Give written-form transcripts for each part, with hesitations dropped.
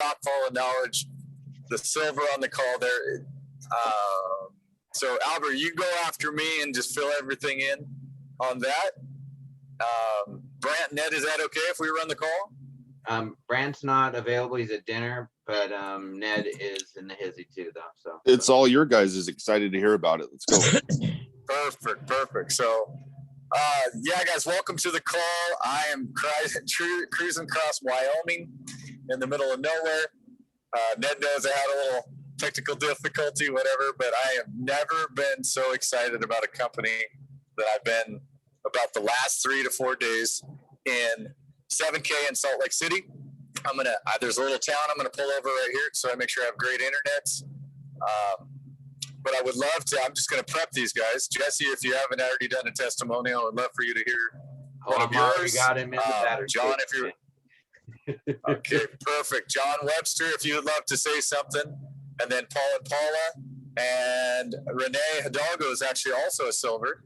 chock full of knowledge. The silver on the call there. So Albert, you go after me and just fill everything in on that. Brant, Ned, is that okay if we run the call? Brant's not available. He's at dinner, but Ned is in the hizzy too, though. So it's all your guys is excited to hear about it. Let's go. Perfect. So, yeah, guys, welcome to the call. I am cruising across Wyoming in the middle of nowhere. Ned knows I had a little technical difficulty, whatever, but I have never been so excited about a company that I've been about the last 3 to 4 days in 7K in Salt Lake City. There's a little town I'm going to pull over right here, so I make sure I have great internet. But I would love to, I'm just going to prep these guys. Jesse, if you haven't already done a testimonial, I would love for you to hear one of yours. Got him in the battery. John, if you're, okay, perfect. John Webster, if you would love to say something. And then Paul and Paula and Renee Hidalgo is actually also a silver.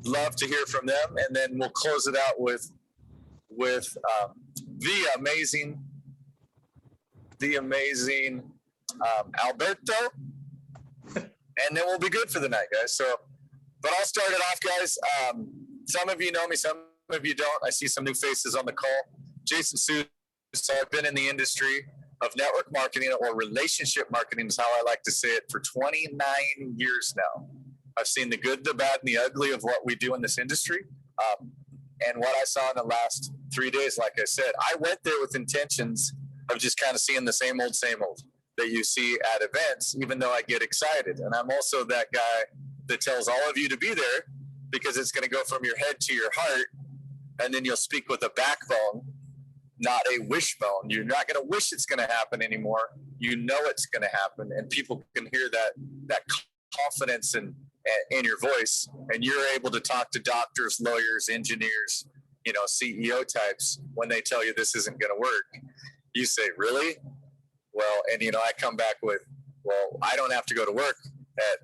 Love to hear from them. And then we'll close it out with the amazing Alberto. And then we'll be good for the night, guys. So, but I'll start it off, guys. Some of you know me, some of you don't. I see some new faces on the call. Jason Seuss, I've been in the industry of network marketing, or relationship marketing is how I like to say it, for 29 years now. I've seen the good, the bad, and the ugly of what we do in this industry. And what I saw in the last 3 days, like I said, I went there with intentions of just kind of seeing the same old that you see at events, even though I get excited. And I'm also that guy that tells all of you to be there because it's going to go from your head to your heart, and then you'll speak with a backbone, not a wishbone. You're not going to wish it's going to happen anymore. You know it's going to happen, and people can hear that confidence in your voice, and you're able to talk to doctors, lawyers, engineers, CEO types when they tell you this isn't going to work. You say, really? Well, and I come back with, well, I don't have to go to work at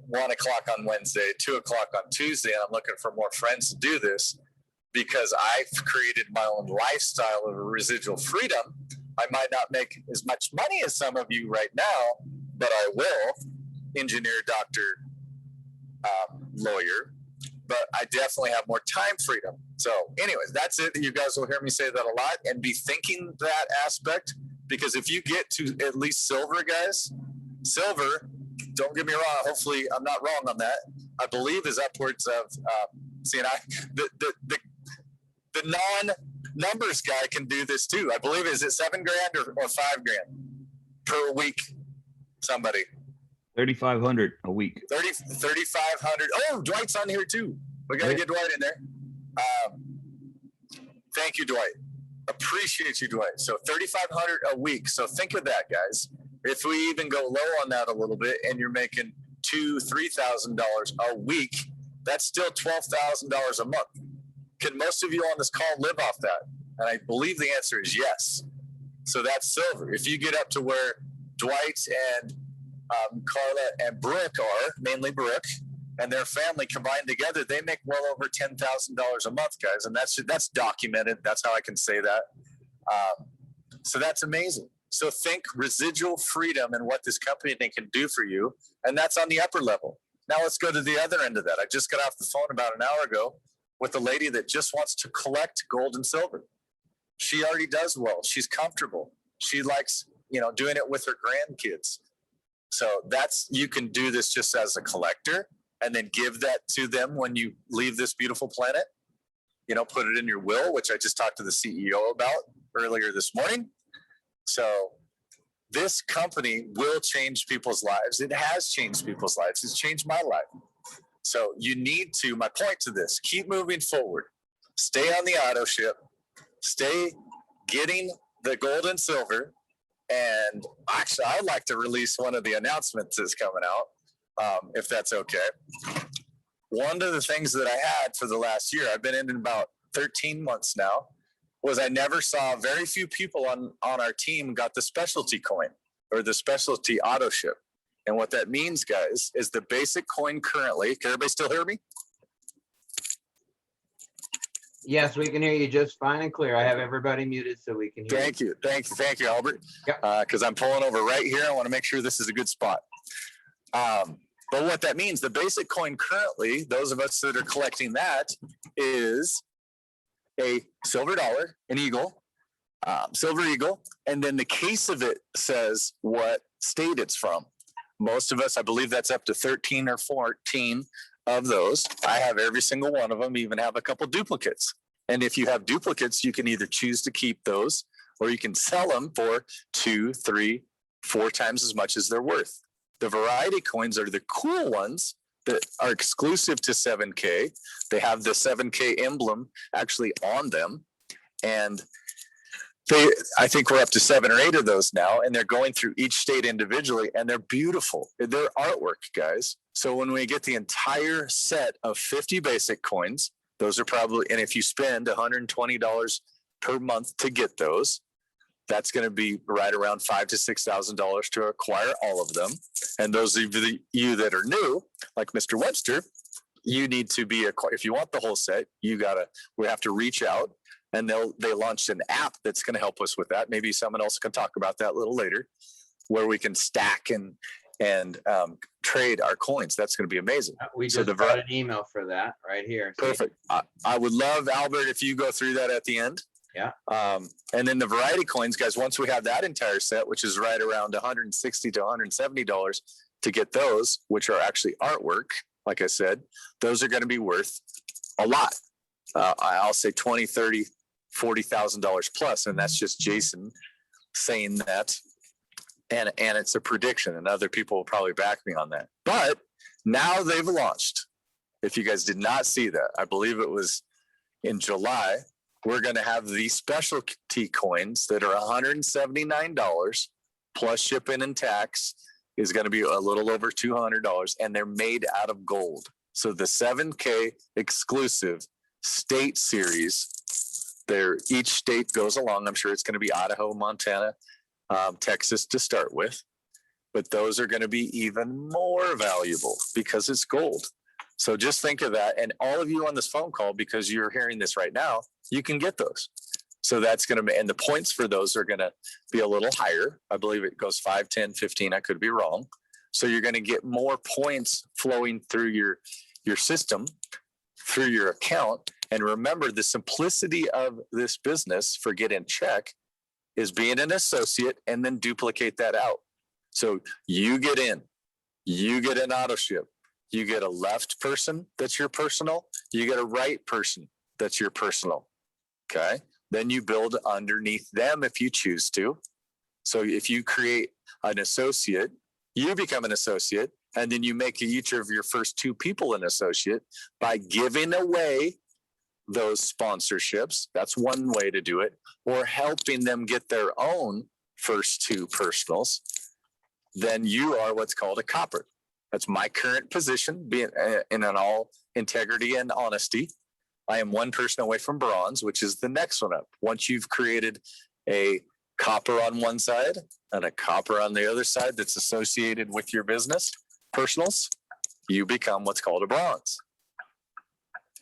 1 o'clock on Wednesday, 2 o'clock on Tuesday, and I'm looking for more friends to do this because I've created my own lifestyle of residual freedom. I might not make as much money as some of you right now, but I will. Engineer, doctor, lawyer, but I definitely have more time freedom. So anyways, that's it. You guys will hear me say that a lot and be thinking that aspect, because if you get to at least silver, guys, silver, don't get me wrong, hopefully I'm not wrong on that, I believe is upwards of, the non-numbers guy can do this too. I believe, is it $7,000 or $5,000 per week? Somebody. 3,500 a week. 3,500. Oh, Dwight's on here too. We got to get Dwight in there. Thank you, Dwight. Appreciate you, Dwight. So 3,500 a week. So think of that, guys. If we even go low on that a little bit, and you're making $2,000-$3,000 a week, that's still $12,000 a month. Can most of you on this call live off that? And I believe the answer is yes. So that's silver. If you get up to where Dwight and Carla and Brooke are, mainly Brooke, and their family combined together, they make well over $10,000 a month, guys. And that's documented. That's how I can say that. So that's amazing. So think residual freedom and what this company can do for you. And that's on the upper level. Now let's go to the other end of that. I just got off the phone about an hour ago with a lady that just wants to collect gold and silver. She already does well. She's comfortable. She likes, doing it with her grandkids. So you can do this just as a collector and then give that to them when you leave this beautiful planet. Put it in your will, which I just talked to the CEO about earlier this morning. So this company will change people's lives. It has changed people's lives. It's changed my life. So you need to, my point to this, keep moving forward. Stay on the auto ship. Stay getting the gold and silver. And actually, I'd like to release one of the announcements that's coming out, if that's okay. One of the things that I had for the last year, I've been in about 13 months now, was I never saw, very few people on our team got the specialty coin or the specialty auto ship. And what that means, guys, is the basic coin currently, can everybody still hear me? Yes, we can hear you just fine and clear. I have everybody muted so we can hear. Thank you. Thank you, Albert. Yep. Because I'm pulling over right here. I want to make sure this is a good spot. But what that means, the basic coin currently, those of us that are collecting that, is a silver dollar, an eagle, silver eagle, and then the case of it says what state it's from. Most of us, I believe that's up to 13 or 14 of those. I have every single one of them, even have a couple duplicates. And if you have duplicates, you can either choose to keep those or you can sell them for 2, 3, 4 times as much as they're worth. The variety coins are the cool ones that are exclusive to 7K. They have the 7K emblem actually on them. And I think we're up to 7 or 8 of those now, and they're going through each state individually, and they're beautiful. They're artwork, guys. So when we get the entire set of 50 basic coins, those are probably, and if you spend $120 per month to get those, that's going to be right around $5,000 to $6,000 to acquire all of them. And those of you that are new, like Mr. Webster, you need to be if you want the whole set, we have to reach out, and they launched an app that's going to help us with that. Maybe someone else can talk about that a little later, where we can stack and trade our coins. That's going to be amazing. We So just got an email for that right here. Perfect. I would love, Albert, if you go through that at the end. Yeah. And then the variety coins, guys, once we have that entire set, which is right around $160 to $170 to get those, which are actually artwork, like I said, those are going to be worth a lot. I'll say $20,000, $30,000, $40,000 plus. And that's just Jason saying that. And it's a prediction, and other people will probably back me on that. But now they've launched. If you guys did not see that, I believe it was in July, we're going to have these specialty coins that are $179 plus shipping and tax is going to be a little over $200, and they're made out of gold. So the 7K exclusive state series, each state goes along. I'm sure it's going to be Idaho, Montana, Texas to start with, but those are going to be even more valuable because it's gold. So just think of that. And all of you on this phone call, because you're hearing this right now, you can get those. So that's going to, and the points for those are going to be a little higher. I believe it goes 5, 10, 15. I could be wrong. So you're going to get more points flowing through your system, through your account. And remember, the simplicity of this business for Get In Check is being an associate and then duplicate that out. So you get in, you get an auto ship, you get a left person that's your personal, you get a right person that's your personal. Okay. Then you build underneath them if you choose to. So if you create an associate, you become an associate, and then you make each of your first 2 people an associate by giving away those sponsorships. That's one way to do it, or helping them get their own first 2 personals. Then you are what's called a copper. That's my current position, being in an all integrity and honesty. I am 1 person away from bronze, which is the next one up. Once you've created a copper on one side and a copper on the other side that's associated with your business personals, you become what's called a bronze.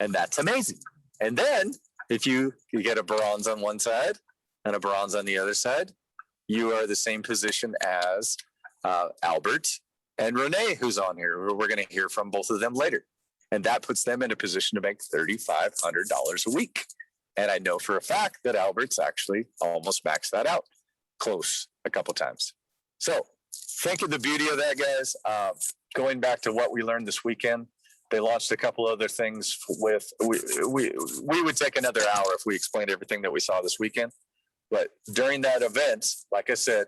And that's amazing. And then if you get a bronze on one side and a bronze on the other side, you are the same position as Albert and Renee, who's on here. We're going to hear from both of them later. And that puts them in a position to make $3,500 a week. And I know for a fact that Albert's actually almost maxed that out, close a couple times. So think of the beauty of that, guys. Going back to what we learned this weekend, they launched a couple other things with, we would take another hour if we explained everything that we saw this weekend. But during that event, like I said,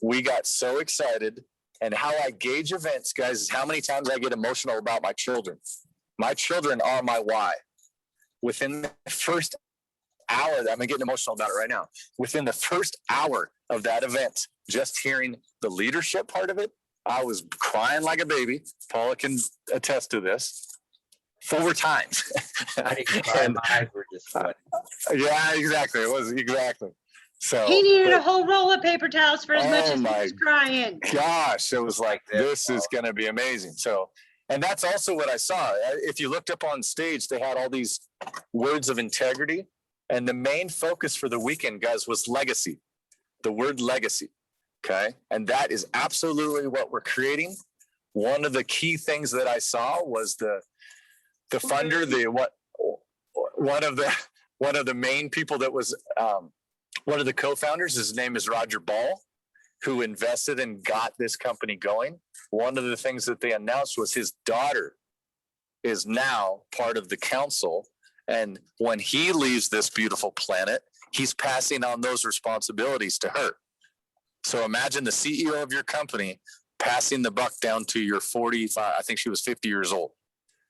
we got so excited. And how I gauge events, guys, is how many times I get emotional about my children. My children are my why. Within the first hour, I'm getting emotional about it right now. Within the first hour of that event, just hearing the leadership part of it, I was crying like a baby. Paula can attest to this. 4 times. My eyes were just sweating. Yeah, exactly. It was exactly. So He needed a whole roll of paper towels for as much as he my was crying. gosh, it was like, Like this is going to be amazing. So And that's also what I saw. If you looked up on stage, they had all these words of integrity. And the main focus for the weekend, guys, was legacy, the word legacy. Okay. And that is absolutely what we're creating. One of the key things that I saw was the funder, one of the main people that was one of the co-founders, his name is Roger Ball, who invested and got this company going. One of the things that they announced was his daughter is now part of the council. And when he leaves this beautiful planet, he's passing on those responsibilities to her. So imagine the CEO of your company passing the buck down to your 45, I think she was 50 years old.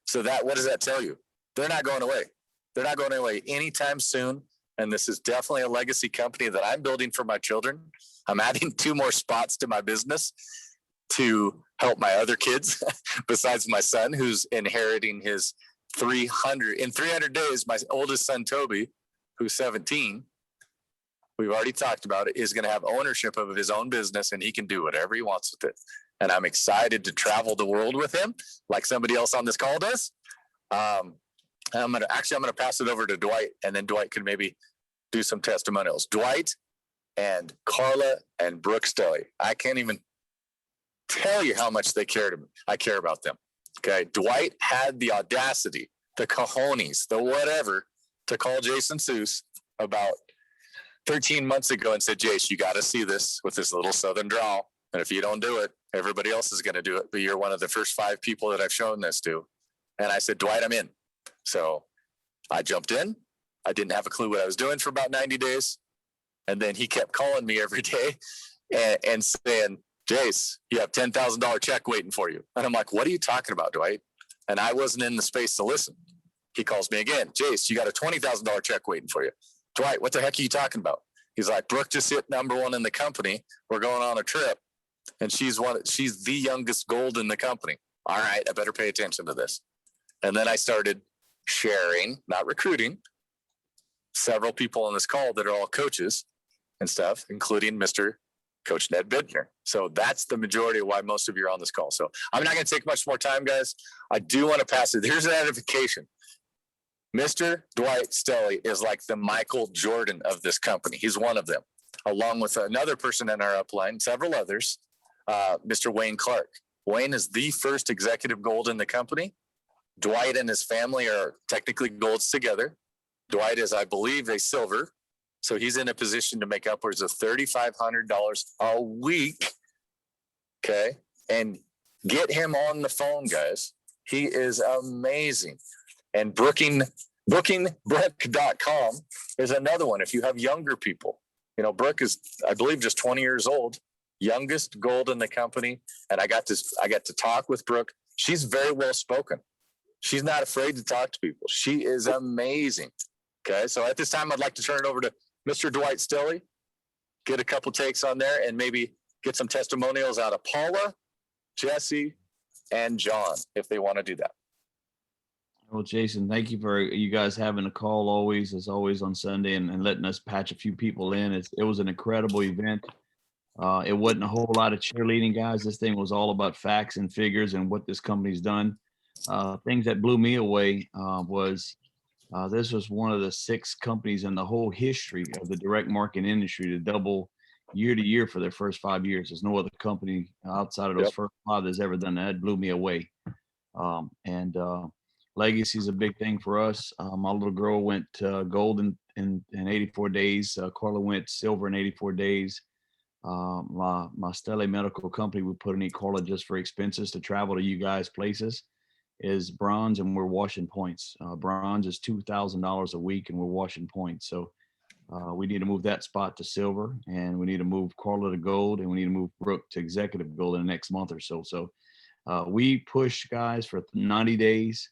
So what does that tell you? They're not going away. They're not going away anytime soon. And this is definitely a legacy company that I'm building for my children. I'm adding 2 more spots to my business to help my other kids besides my son, who's inheriting his 300 days. My oldest son, Toby, who's 17, we've already talked about it, is going to have ownership of his own business, and he can do whatever he wants with it. And I'm excited to travel the world with him like somebody else on this call does. I'm going to pass it over to Dwight, and then Dwight can maybe do some testimonials. Dwight and Carla and Brooke Stelly. I can't even tell you how much I care about them. Okay. Dwight had the audacity, the cojones, the whatever, to call Jason Seuss about 13 months ago and said, Jace, you got to see this with this little Southern drawl. And if you don't do it, everybody else is going to do it. But you're one of the first 5 people that I've shown this to. And I said, Dwight, I'm in. So I jumped in. I didn't have a clue what I was doing for about 90 days. And then he kept calling me every day and saying, Jace, you have $10,000 check waiting for you. And I'm like, what are you talking about, Dwight? And I wasn't in the space to listen. He calls me again. Jace, you got a $20,000 check waiting for you. Dwight, what the heck are you talking about? He's like, Brooke just hit #1 in the company. We're going on a trip. And she's the youngest gold in the company. All right, I better pay attention to this. And then I started sharing, not recruiting, several people on this call that are all coaches and stuff, including Mr. Coach Ned Bidner. So that's the majority of why most of you are on this call. So I'm not going to take much more time, guys. I do want to pass it. Here's an identification. Mr. Dwight Stelly is like the Michael Jordan of this company. He's one of them, along with another person in our upline, several others, Mr. Wayne Clark. Wayne is the first executive gold in the company. Dwight and his family are technically golds together. Dwight is, I believe, a silver. So he's in a position to make upwards of $3,500 a week. Okay. And get him on the phone, guys. He is amazing. And bookingbrooke.com is another one. If you have younger people, Brooke is, I believe, just 20 years old, youngest gold in the company. And I got to talk with Brooke. She's very well spoken. She's not afraid to talk to people. She is amazing. Okay. So at this time, I'd like to turn it over to Mr. Dwight Stelly, get a couple takes on there, and maybe get some testimonials out of Paula, Jesse, and John, if they want to do that. Well, Jason, thank you for you guys having a call always, as always on Sunday, and letting us patch a few people in. It was an incredible event. It wasn't a whole lot of cheerleading, guys. This thing was all about facts and figures and what this company's done. Things that blew me away was this was one of the 6 companies in the whole history of the direct marketing industry to double year to year for their first 5 years. There's no other company outside of those first 5 that's ever done that. It blew me away. Legacy is a big thing for us. My little girl went gold in 84 days. Carla went silver in 84 days. My Stelly Medical company, we put in Carla just for expenses to travel to you guys' places, is bronze, and we're washing points. Bronze is $2,000 a week, and we're washing points. So we need to move that spot to silver, and we need to move Carla to gold, and we need to move Brooke to executive gold in the next month or so. So we pushed guys for 90 days.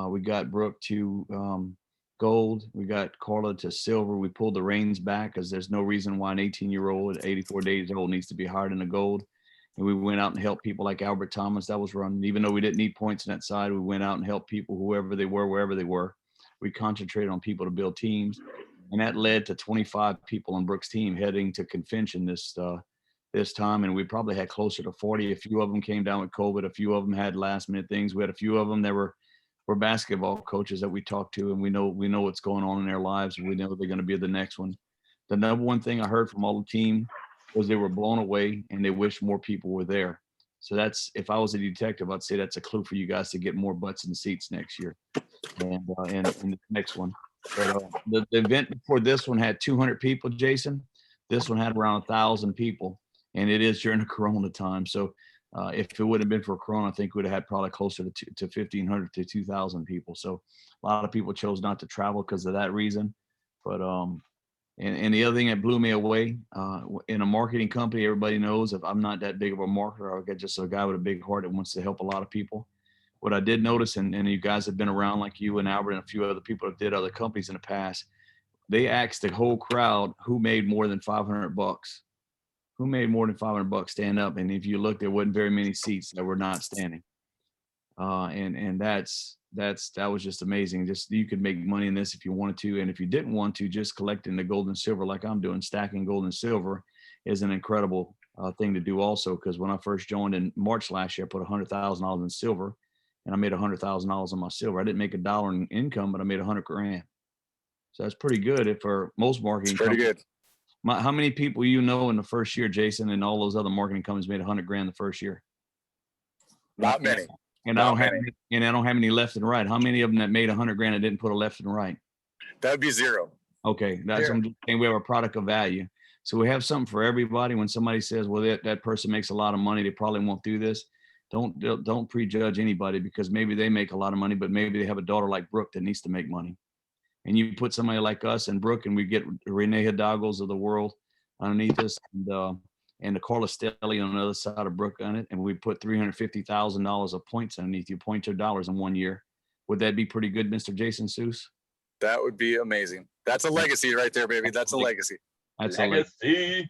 We got Brooke to gold. We got Carla to silver. We pulled the reins back because there's no reason why an 18-year-old at 84 days old needs to be higher than a gold. And we went out and helped people like Albert Thomas. That was run. Even though we didn't need points on that side, we went out and helped people, whoever they were, wherever they were. We concentrated on people to build teams. And that led to 25 people on Brooke's team heading to convention this this time, and we probably had closer to 40. A few of them came down with COVID. A few of them had last minute things. We had a few of them that were basketball coaches that we talked to, and we know what's going on in their lives. And we know they're going to be the next one. The number one thing I heard from all the team was they were blown away and they wish more people were there. So that's, if I was a detective, I'd say that's a clue for you guys to get more butts in seats next year and the next one. But the event before this one had 200 people, Jason. This one had around 1,000 people, and it is during the Corona time. So if it would have been for Corona, I think we would have had probably closer to 1,500 to 2,000 people. So a lot of people chose not to travel because of that reason. But and the other thing that blew me away, in a marketing company, everybody knows if I'm not that big of a marketer, I'll get just a guy with a big heart that wants to help a lot of people. What I did notice, and you guys have been around like you and Albert and a few other people that did other companies in the past, they asked the whole crowd who made more than $500. Who made more than $500? Stand up. And if you look, there wasn't very many seats that were not standing. And that was just amazing. Just you could make money in this if you wanted to, and if you didn't want to, just collecting the gold and silver like I'm doing, stacking gold and silver is an incredible thing to do also. Because when I first joined in March last year, I put $100,000 in silver, and I made $100,000 on my silver. I didn't make $1 in income, but I made $100,000. So that's pretty good if for most marketing. It's pretty good. How many people in the first year, Jason, and all those other marketing companies made $100,000 the first year? Not many. And I don't have any left and right. How many of them that made $100,000 that didn't put a left and right? That would be zero. Okay, that's what I'm just saying. We have a product of value, so we have something for everybody. When somebody says, "Well, that person makes a lot of money, they probably won't do this," don't prejudge anybody, because maybe they make a lot of money, but maybe they have a daughter like Brooke that needs to make money. And you put somebody like us and Brooke, and we get Renee Hidalgo's of the world underneath us, and the Carla Stelly on the other side of Brooke on it, and we put $350,000 of points underneath you, points or dollars in 1 year. Would that be pretty good, Mr. Jason Seuss? That would be amazing. That's a legacy right there, baby. That's a legacy. That's a legacy.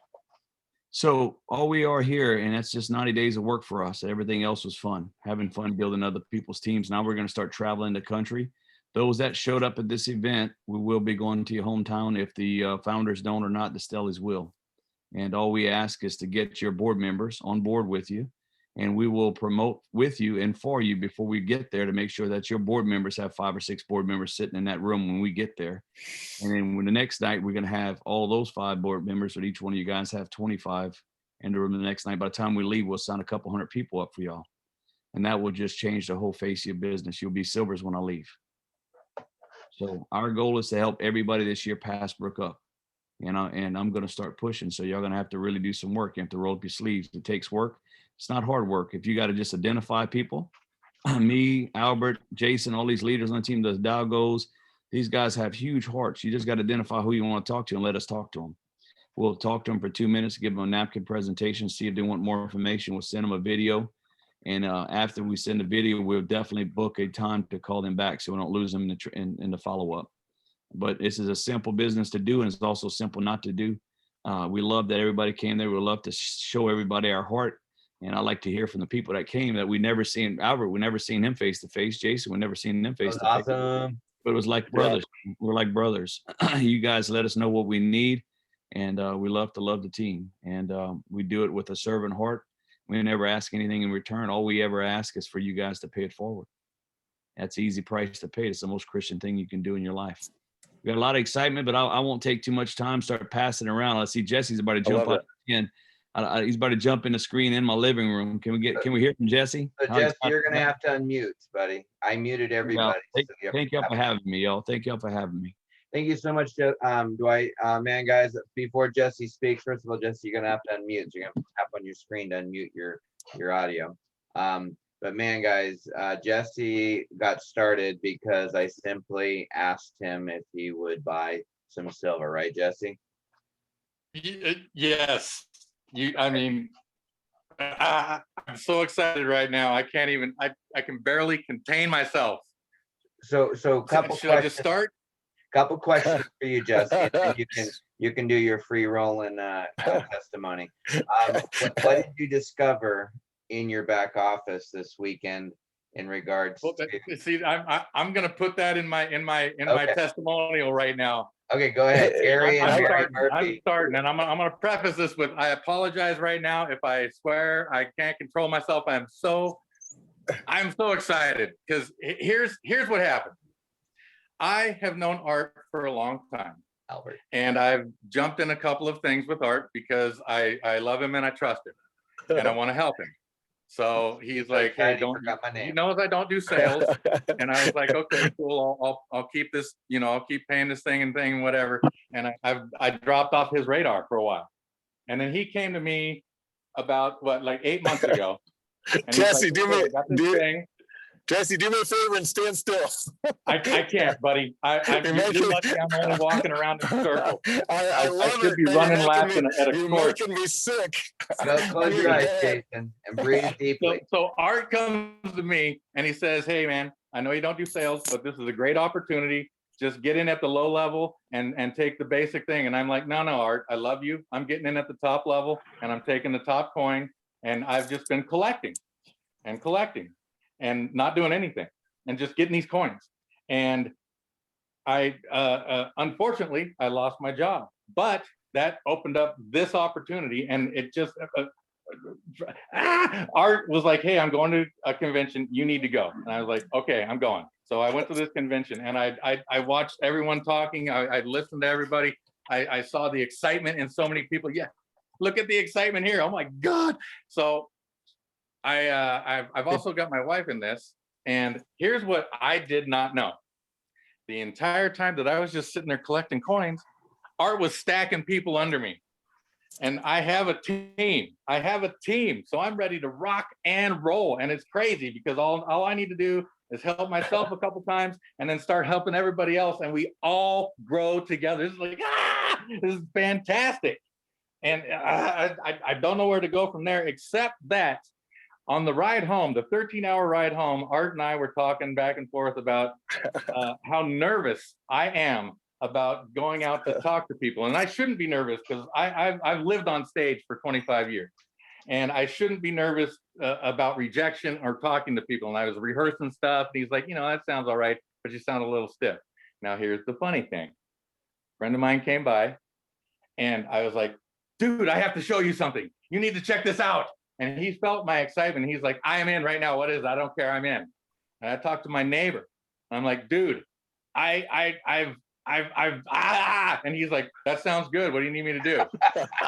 So all we are here, and that's just 90 days of work for us. Everything else was fun, having fun building other people's teams. Now we're going to start traveling the country. Those that showed up at this event, we will be going to your hometown. If the founders don't or not, the Stellys will. And all we ask is to get your board members on board with you, and we will promote with you and for you before we get there to make sure that your board members have 5 or 6 board members sitting in that room when we get there. And then when the next night, we're going to have all those 5 board members, but each one of you guys have 25 in the room the next night. By the time we leave, we'll sign a couple hundred people up for y'all. And that will just change the whole face of your business. You'll be silvers when I leave. So our goal is to help everybody this year pass Brooke up. And I'm going to start pushing. So y'all going to have to really do some work. You have to roll up your sleeves. It takes work. It's not hard work. If you got to just identify people, me, Albert, Jason, all these leaders on the team, the Dalgos, these guys have huge hearts. You just got to identify who you want to talk to and let us talk to them. We'll talk to them for 2 minutes, give them a napkin presentation, see if they want more information. We'll send them a video. And after we send the video, we'll definitely book a time to call them back so we don't lose them in the follow-up. But this is a simple business to do, and it's also simple not to do. We love that everybody came there. We love to show everybody our heart. And I like to hear from the people that came that we never seen. Albert, we never seen him face to face. Jason, we never seen them face to face. Awesome. But it was like brothers. Yeah. We're like brothers. You guys let us know what we need, and we love the team. And we do it with a servant heart. We never ask anything in return. All we ever ask is for you guys to pay it forward. That's an easy price to pay. It's the most Christian thing you can do in your life. We got a lot of excitement, but I won't take too much time. Start passing around. I see Jesse's about to jump up again. He's about to jump in the screen in my living room. Can we hear from Jesse? So Jesse, you're gonna have to unmute, buddy. I muted everybody. Thank y'all for having me, y'all. Thank y'all for having me. Thank you so much, Dwight. Man, guys, before Jesse speaks, first of all, Jesse, you're gonna have to unmute. You're gonna tap on your screen to unmute your audio. But man, guys, Jesse got started because I simply asked him if he would buy some silver, right, Jesse? Yes. I'm so excited right now. I can't even, I can barely contain myself. So couple Should questions. I just start? Couple questions for you, Jesse. And you can do your free roll and testimony. What did you discover in your back office this weekend in regards Well, to? see, I'm gonna put that in my Okay. testimonial right now. Okay, go ahead, Gary and I'm Mary starting, I'm Murphy. starting, and I'm gonna preface this with, I apologize right now if I swear, I can't control myself. I'm so excited, because here's what happened. I have known Art for a long time, Albert. and I've jumped in a couple of things with Art because I love him and I trust him, and I want to help him. So he's like, hey, Excited he don't, forgot my he name. knows I don't do sales. And I was like, okay, cool. I'll keep this, I'll keep paying this thing and whatever. And I dropped off his radar for a while. And then he came to me about like 8 months ago. And he's Jesse, like, do "Okay, me- I got this do- thing." Jesse, do me a favor and stand still. I can't, buddy. You're lucky I'm only walking around in a circle. I love should it. be that you're running laps making me- at a You're course. making me sick. Close your eyes, Jason, and breathe deeply. So Art comes to me and he says, hey, man, I know you don't do sales, but this is a great opportunity. Just get in at the low level and take the basic thing. And I'm like, no, Art, I love you. I'm getting in at the top level and I'm taking the top coin. And I've just been collecting and not doing anything and just getting these coins. And I, unfortunately, I lost my job, but that opened up this opportunity, and it just, Art was like, hey, I'm going to a convention, you need to go. And I was like, okay, I'm going. So I went to this convention and I watched everyone talking. I listened to everybody. I saw the excitement in so many people. Yeah, look at the excitement here. Oh my God. So I've also got my wife in this. And here's what I did not know. The entire time that I was just sitting there collecting coins, Art was stacking people under me. And I have a team. So I'm ready to rock and roll. And it's crazy because all I need to do is help myself a couple times and then start helping everybody else. And we all grow together. This is like, this is fantastic. And I don't know where to go from there, except that on the ride home, the 13-hour ride home, Art and I were talking back and forth about how nervous I am about going out to talk to people. And I shouldn't be nervous because I've lived on stage for 25 years. And I shouldn't be nervous about rejection or talking to people. And I was rehearsing stuff. And he's like, that sounds all right, but you sound a little stiff. Now, here's the funny thing. A friend of mine came by and I was like, dude, I have to show you something. You need to check this out. And he felt my excitement. He's like, I am in right now. What is it? I don't care. I'm in. And I talked to my neighbor. I'm like, dude, and he's like, that sounds good. What do you need me to do?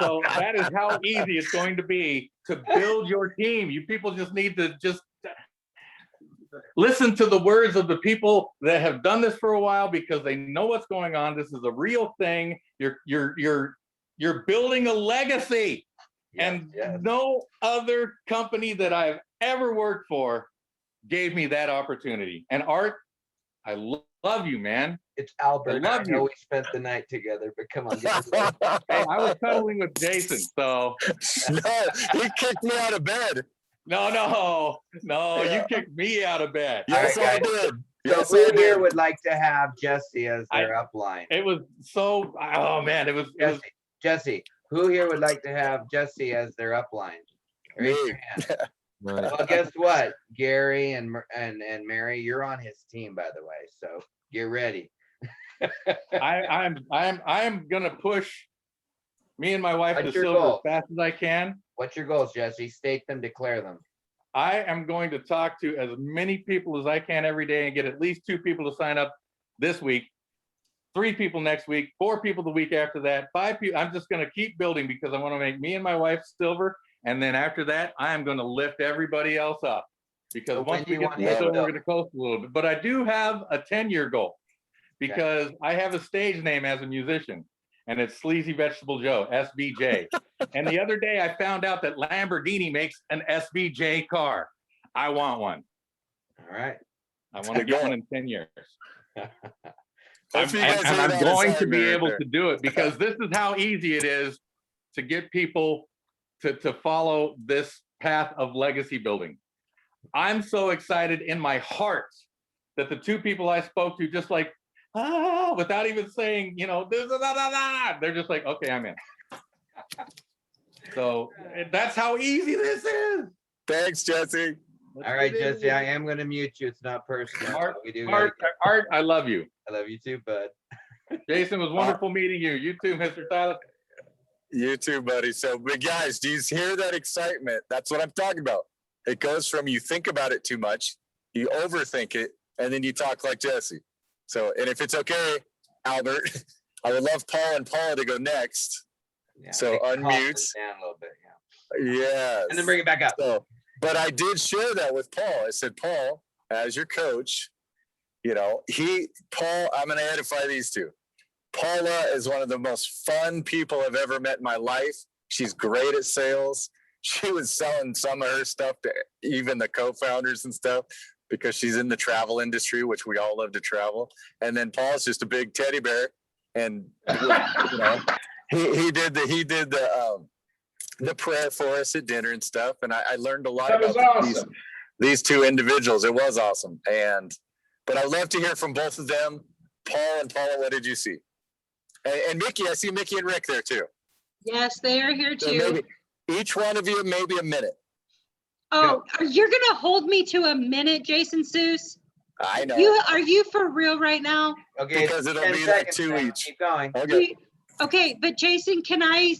So that is how easy it's going to be to build your team. You people just need to just listen to the words of the people that have done this for a while because they know what's going on. This is a real thing. You're building a legacy. And no other company that I've ever worked for gave me that opportunity. And Art, I love you, man. It's Albert. I love know you. we spent the night together, but come on. Hey, I was cuddling with Jason, so. No, he kicked me out of bed. No, you kicked me out of bed. Yes, right, I guys. did. So Yes, who I here did. would like to have Jesse as their upline? It was so, oh man, it was Jesse, who here would like to have Jesse as their upline? Raise Me. your hand. Right. Well, guess what? Gary and Mary, you're on his team, by the way. So get ready. I'm gonna push me and my wife What's to your silver goal? as fast as I can. What's your goals, Jesse? State them, declare them. I am going to talk to as many people as I can every day and get at least 2 people to sign up this week, 3 people next week, 4 people the week after that, 5 people. I'm just going to keep building because I want to make me and my wife silver. And then after that, I am going to lift everybody else up because So when once do we you get want to to silver, have we're it? going to coast a little bit. But I do have a 10-year goal because I have a stage name as a musician. And it's Sleazy Vegetable Joe, SVJ. And the other day I found out that Lamborghini makes an SVJ car. I want one. All right. I want to get one in 10 years. Hopefully you guys hear I'm that going to assignment be right able there. to do it because this is how easy it is to get people to follow this path of legacy building. I'm so excited in my heart that the 2 people I spoke to just like, without even saying, they're just like, okay, I'm in. So that's how easy this is. Thanks, Jesse. All right, Jesse, I am going to mute you. It's not personal. Art, We do. Art, I love you. I love you too, bud. Jason, it was wonderful meeting you. You too, Mr. Tyler. You too, buddy. So, but guys, do you hear that excitement? That's what I'm talking about. It goes from you think about it too much, you overthink it, and then you talk like Jesse. So, and if it's okay, Albert, I would love Paul and Paula to go next. Yeah, So make the unmute. confidence down a little bit, yeah. Yes. And then bring it back up. So, but I did share that with Paul. I said, Paul, as your coach, you know, Paul, I'm going to edify these two. Paula is one of the most fun people I've ever met in my life. She's great at sales. She was selling some of her stuff to even the co-founders and stuff because she's in the travel industry, which we all love to travel. And then Paul's just a big teddy bear. And, you know, he did the prayer for us at dinner and stuff. And I learned a lot That was about awesome. these two individuals. It was awesome. But I'd love to hear from both of them. Paul and Paula, what did you see? And Mickey, I see Mickey and Rick there too. Yes, they are here So too. maybe each one of you, maybe a minute. Oh, you're gonna hold me to a minute, Jason Seuss? I know, Are you for real right now? Okay. because it'll 10 be like seconds two now. each. Keep going. Okay. Okay, but Jason, can I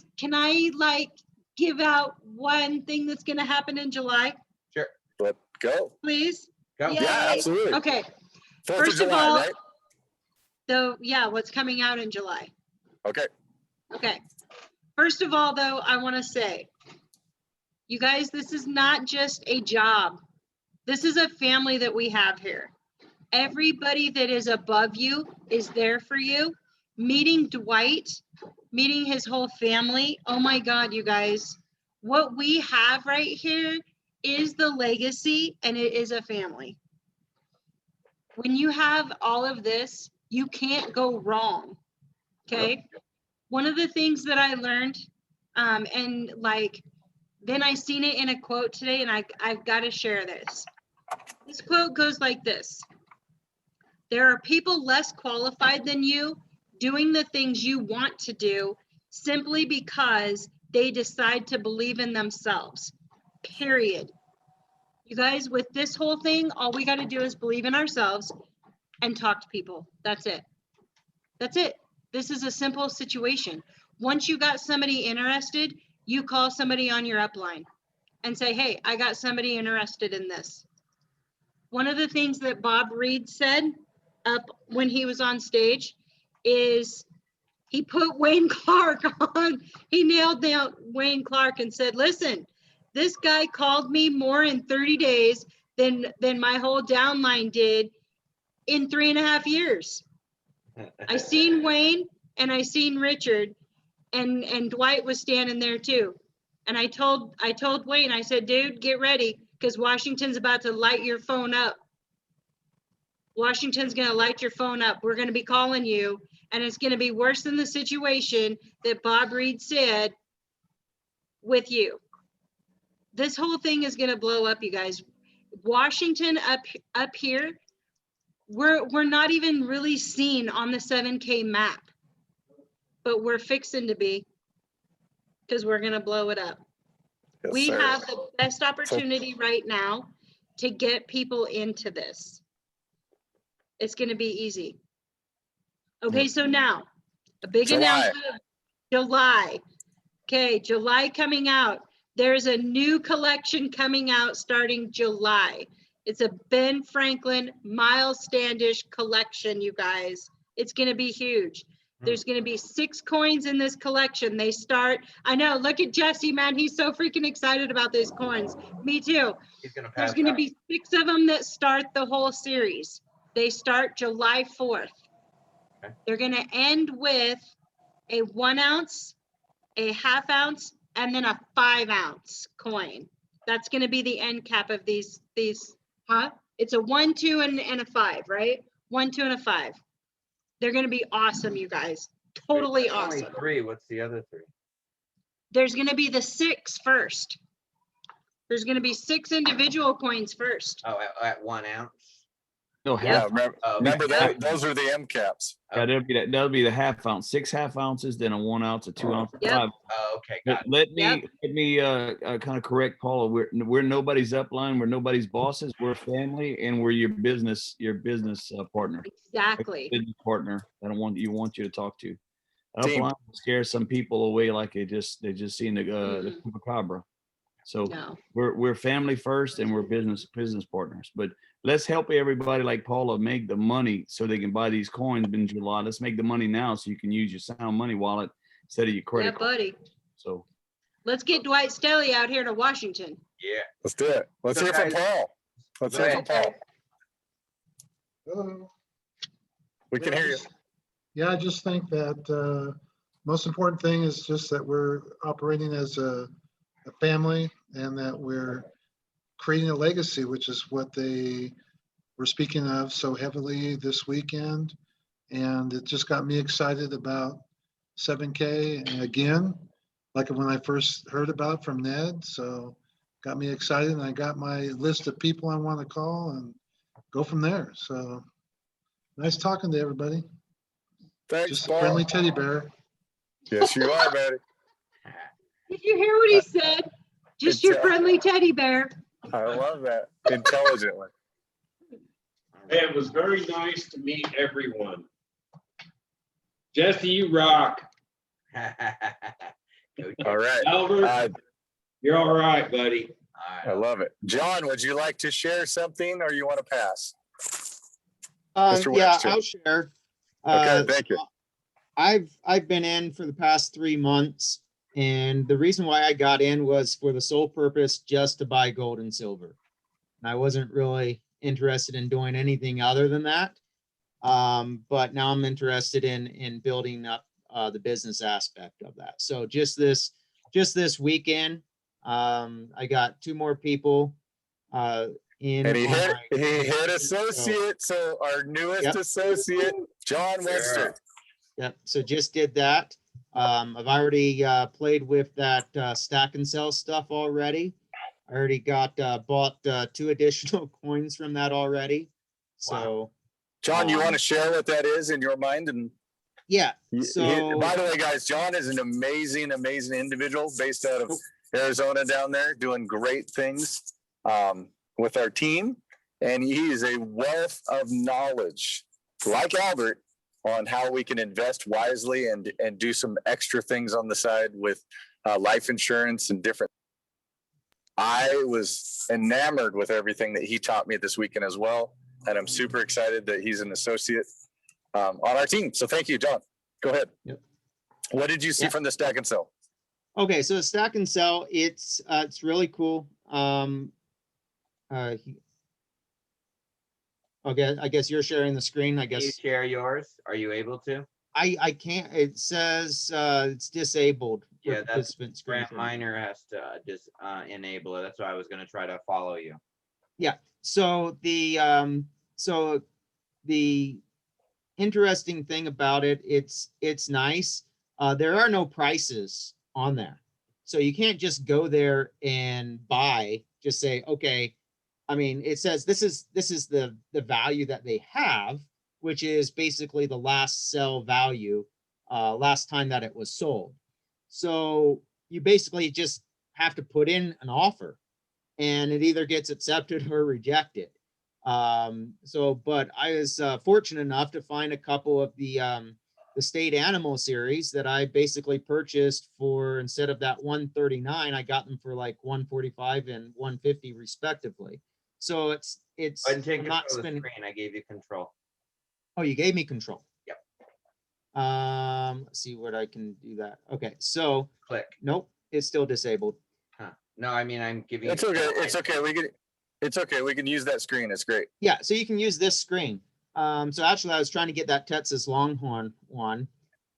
like give out one thing that's gonna happen in July, But go. please? Go. Yeah. Yeah, Yay. absolutely. Okay, 4th first of of July, all- right? what's coming out in July? Okay. Okay. First of all, though, I want to say, you guys, this is not just a job. This is a family that we have here. Everybody that is above you is there for you. Meeting Dwight, meeting his whole family. Oh my God, you guys. What we have right here is the legacy, and it is a family. When you have all of this, you can't go wrong. Okay? One of the things that I learned, and like, then I seen it in a quote today, and I've got to share this. This quote goes like this: there are people less qualified than you doing the things you want to do simply because they decide to believe in themselves, period. You guys, with this whole thing, all we got to do is believe in ourselves and talk to people. That's it. That's it. This is a simple situation. Once you got somebody interested, you call somebody on your upline and say, hey, I got somebody interested in this. One of the things that Bob Reed said up when he was on stage is he put Wayne Clark on. He nailed down Wayne Clark and said, listen, this guy called me more in 30 days than my whole downline did in 3.5 years. I seen Wayne and I seen Richard, and Dwight was standing there too. And I told Wayne, I said, dude, get ready, because Washington's about to light your phone up. Washington's gonna light your phone up. We're gonna be calling you, and it's gonna be worse than the situation that Bob Reed said with you. This whole thing is gonna blow up, you guys. Washington up here, we're not even really seen on the 7K map, but we're fixing to be, because we're gonna blow it up. Yes, We sir. have the best opportunity right now to get people into this. It's gonna be easy. Okay, so now, a big July. announcement. July. Okay, July coming out. There's a new collection coming out starting July. It's a Ben Franklin, Miles Standish collection, you guys. It's gonna be huge. There's gonna be 6 coins in this collection. They start, I know, look at Jesse, man. He's so freaking excited about these coins. Me too. He's gonna There's pass gonna out. be 6 of them that start the whole series. They start July 4th. Okay. They're gonna end with a 1 ounce, a 1/2 ounce, and then a 5 ounce coin. That's gonna be the end cap of these, huh? It's a 1, 2, and a 5, right? 1, 2, and a 5. They're gonna be awesome, you guys. Totally There's only awesome. 3. What's the other 3? There's gonna be the 6 first. There's gonna be 6 individual coins first. Oh, at 1 ounce. No, Yep. Yeah, half. remember Okay. that? Those are the M caps. Yeah, that'll be the half ounce, 6 half ounces, then a 1 ounce, a 2 ounce, Yep. 5. Oh, okay, Let, got it. let me Yep. let me kind of correct Paula. We're nobody's upline. We're nobody's bosses. We're family, and we're your business partner, Exactly. business partner. I don't want you to talk to. Team. Upline will scare some people away like they just seen the Mm-mm. chupacabra. So No. we're family first, and we're business partners. But let's help everybody like Paula make the money so they can buy these coins in July. Let's make the money now so you can use your Sound Money wallet instead of your Yeah, credit card. buddy. So Let's get Dwight Stelly out here to Washington. Yeah. Let's do it. Let's So hear from guys- Paul. Let's Go hear from Paul. Hello. We can Yeah, hear you. Yeah, I just think that most important thing is just that we're operating as a family and that we're creating a legacy, which is what they were speaking of so heavily this weekend. And it just got me excited about 7K and again, like when I first heard about from Ned. So got me excited and I got my list of people I want to call and go from there. So nice talking to everybody. Thanks, Just a Paul. friendly teddy bear. Yes, you are, buddy. Did you hear what he said? Just your friendly teddy bear. I love that. Intelligently. It was very nice to meet everyone. Jesse, you rock. All right. Albert, you're all right, buddy. I love it. John, would you like to share something or you want to pass? Mr. Yeah, Webster. I'll share. Okay, thank you. I've been in for the past 3 months, and the reason why I got in was for the sole purpose just to buy gold and silver. And I wasn't really interested in doing anything other than that. But now I'm interested in building up the business aspect of that. So just this weekend, I got 2 more people in. And he on hit my- associate. So our newest Yep. associate, John Webster. Yep, so just did that. I've already played with that stack and sell stuff already. I already bought 2 additional coins from that already. So, John, you want to share what that is in your mind? And yeah, by so, the way, guys, John is an amazing individual based out of Arizona down there, doing great things with our team. And he is a wealth of knowledge, like Albert, on how we can invest wisely and do some extra things on the side with life insurance and different. I was enamored with everything that he taught me this weekend as well. And I'm super excited that he's an associate on our team. So thank you, John. Go ahead. Yep. What did you see Yeah. from the stack and sell? okay, so the stack and sell, it's really cool. Okay, I guess you're sharing the screen, I Can you guess. share yours? Are you able to? I can't, it says it's disabled. for Yeah, that's participant screen Grant sharing. Miner has to just enable it. That's why I was gonna try to follow you. So the interesting thing about it, it's nice. There are no prices on there. So you can't just go there and buy, just say, okay. I mean, it says this is the value that they have, which is basically the last sell value, last time that it was sold. So you basically just have to put in an offer and it either gets accepted or rejected. But I was fortunate enough to find a couple of the state animal series that I basically purchased for, instead of that 139, I got them for like 145 and 150 respectively. So it's Go ahead and take I'm control not of the spending. screen. I gave you control. Oh, you gave me control. Yep. Let's see what I can do that. Okay, so Click. nope, it's still disabled. Huh. No, I mean, I'm giving. It's okay. It's okay. It's okay. We can use that screen. It's great. Yeah, so you can use this screen. So actually I was trying to get that Texas Longhorn one.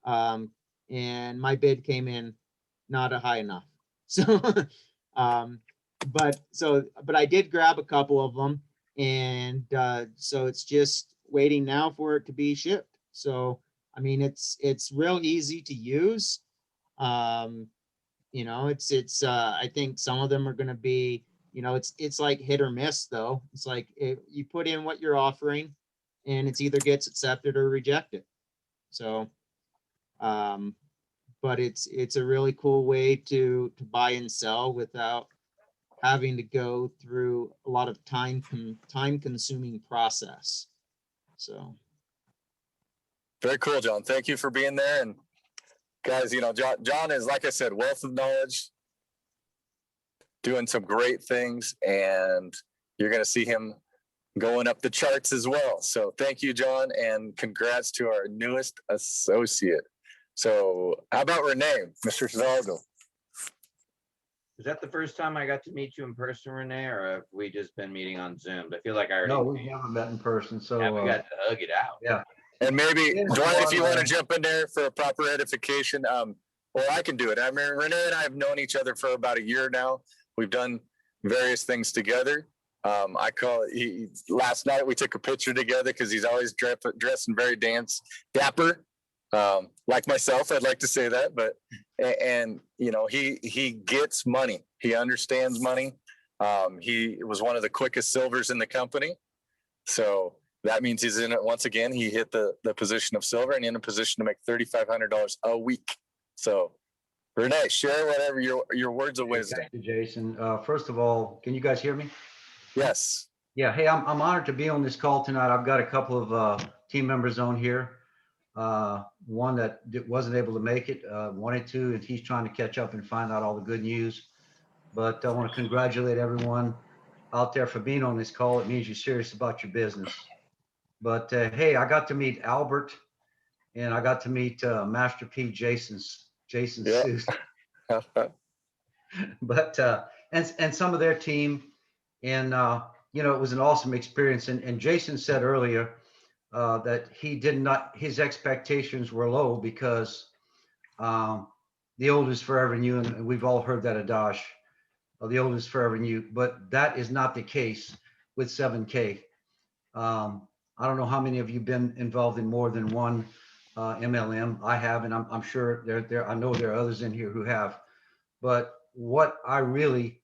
And my bid came in not high enough. So, but I did grab a couple of them, and so it's just waiting now for it to be shipped. So, I mean, it's real easy to use. You know, I think some of them are going to be You know, it's like hit or miss though. It's like if you put in what you're offering and it's either gets accepted or rejected. So, but it's a really cool way to buy and sell without having to go through a lot of time consuming process. So Very cool, John. Thank you for being there. And guys, you know, John is, like I said, wealth of knowledge, doing some great things, and you're going to see him going up the charts as well. So thank you, John, and congrats to our newest associate. So how about Renee, Mr. Hidalgo? Is that the first time I got to meet you in person, Renee, or have we just been meeting on Zoom? I feel like I already No, we haven't met in person, so. haven't got to hug it out. Yeah. And maybe, Yeah, Dwight, if you well, want to jump in there for a proper edification, well, I can do it. I mean, Renee and I have known each other for about a year now. We've done various things together. I call it, last night we took a picture together because he's always dressing very dapper. Like myself, I'd like to say that, but, and you know, he gets money. He understands money. He was one of the quickest silvers in the company. So that means he's in it once again. He hit the position of silver and in a position to make $3,500 a week. So Renee, share whatever your words of wisdom. Thank you, Jason. First of all, can you guys hear me? Yes. Yeah, hey, I'm honored to be on this call tonight. I've got a couple of team members on here. One that wasn't able to make it, wanted to, and he's trying to catch up and find out all the good news. But I want to congratulate everyone out there for being on this call. It means you're serious about your business. But hey, I got to meet Albert, and I got to meet Master P. Jason Yeah. Seuss. But and some of their team, and you know, it was an awesome experience. And Jason said earlier that his expectations were low because the old is forever new, and we've all heard that adage, the old is forever new. But that is not the case with 7K. I don't know how many of you been involved in more than one MLM. I have, and I'm sure I know there are others in here who have. But what I really,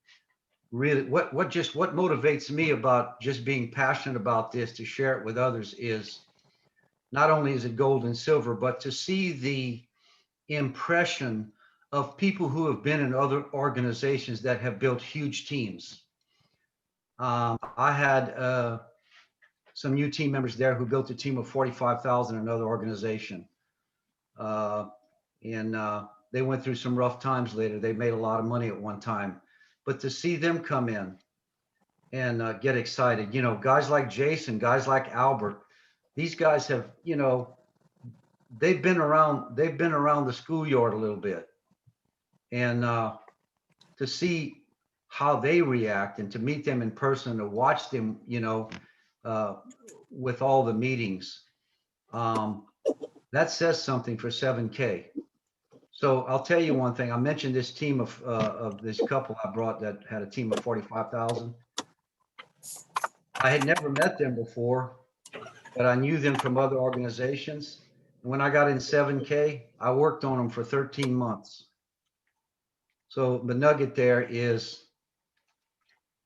what motivates me about just being passionate about this to share it with others is not only is it gold and silver, but to see the impression of people who have been in other organizations that have built huge teams. I had some new team members there who built a team of 45,000 in another organization. They went through some rough times later. They made a lot of money at one time, but to see them come in and get excited, you know, guys like Jason, guys like Albert, these guys have, you know, they've been around the schoolyard a little bit. And to see how they react and to meet them in person, to watch them, you know, with all the meetings, that says something for 7K. So I'll tell you one thing. I mentioned this team of this couple I brought that had a team of 45,000. I had never met them before, but I knew them from other organizations. When I got in 7K, I worked on them for 13 months. So the nugget there is,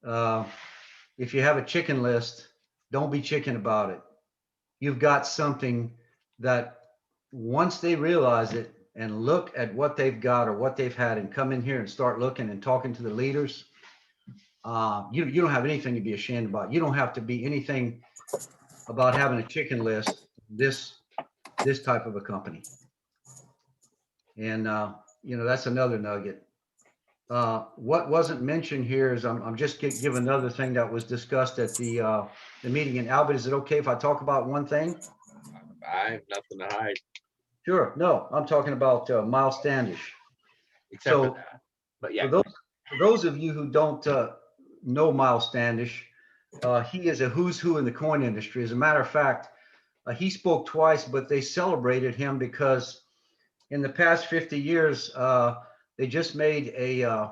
if you have a chicken list, don't be chicken about it. You've got something that once they realize it and look at what they've got or what they've had and come in here and start looking and talking to the leaders, you don't have anything to be ashamed about. You don't have to be anything about having a chicken list, this type of a company. And, you know, that's another nugget. What wasn't mentioned here is I'm just give another thing that was discussed at the meeting. And Albert, is it okay if I talk about one thing? I have nothing to hide. Sure. No, I'm talking about Miles Standish. Except So, for that. But yeah. For those of you who don't know Miles Standish, he is a who's who in the coin industry. As a matter of fact, he spoke twice, but they celebrated him because in the past 50 years, they just made an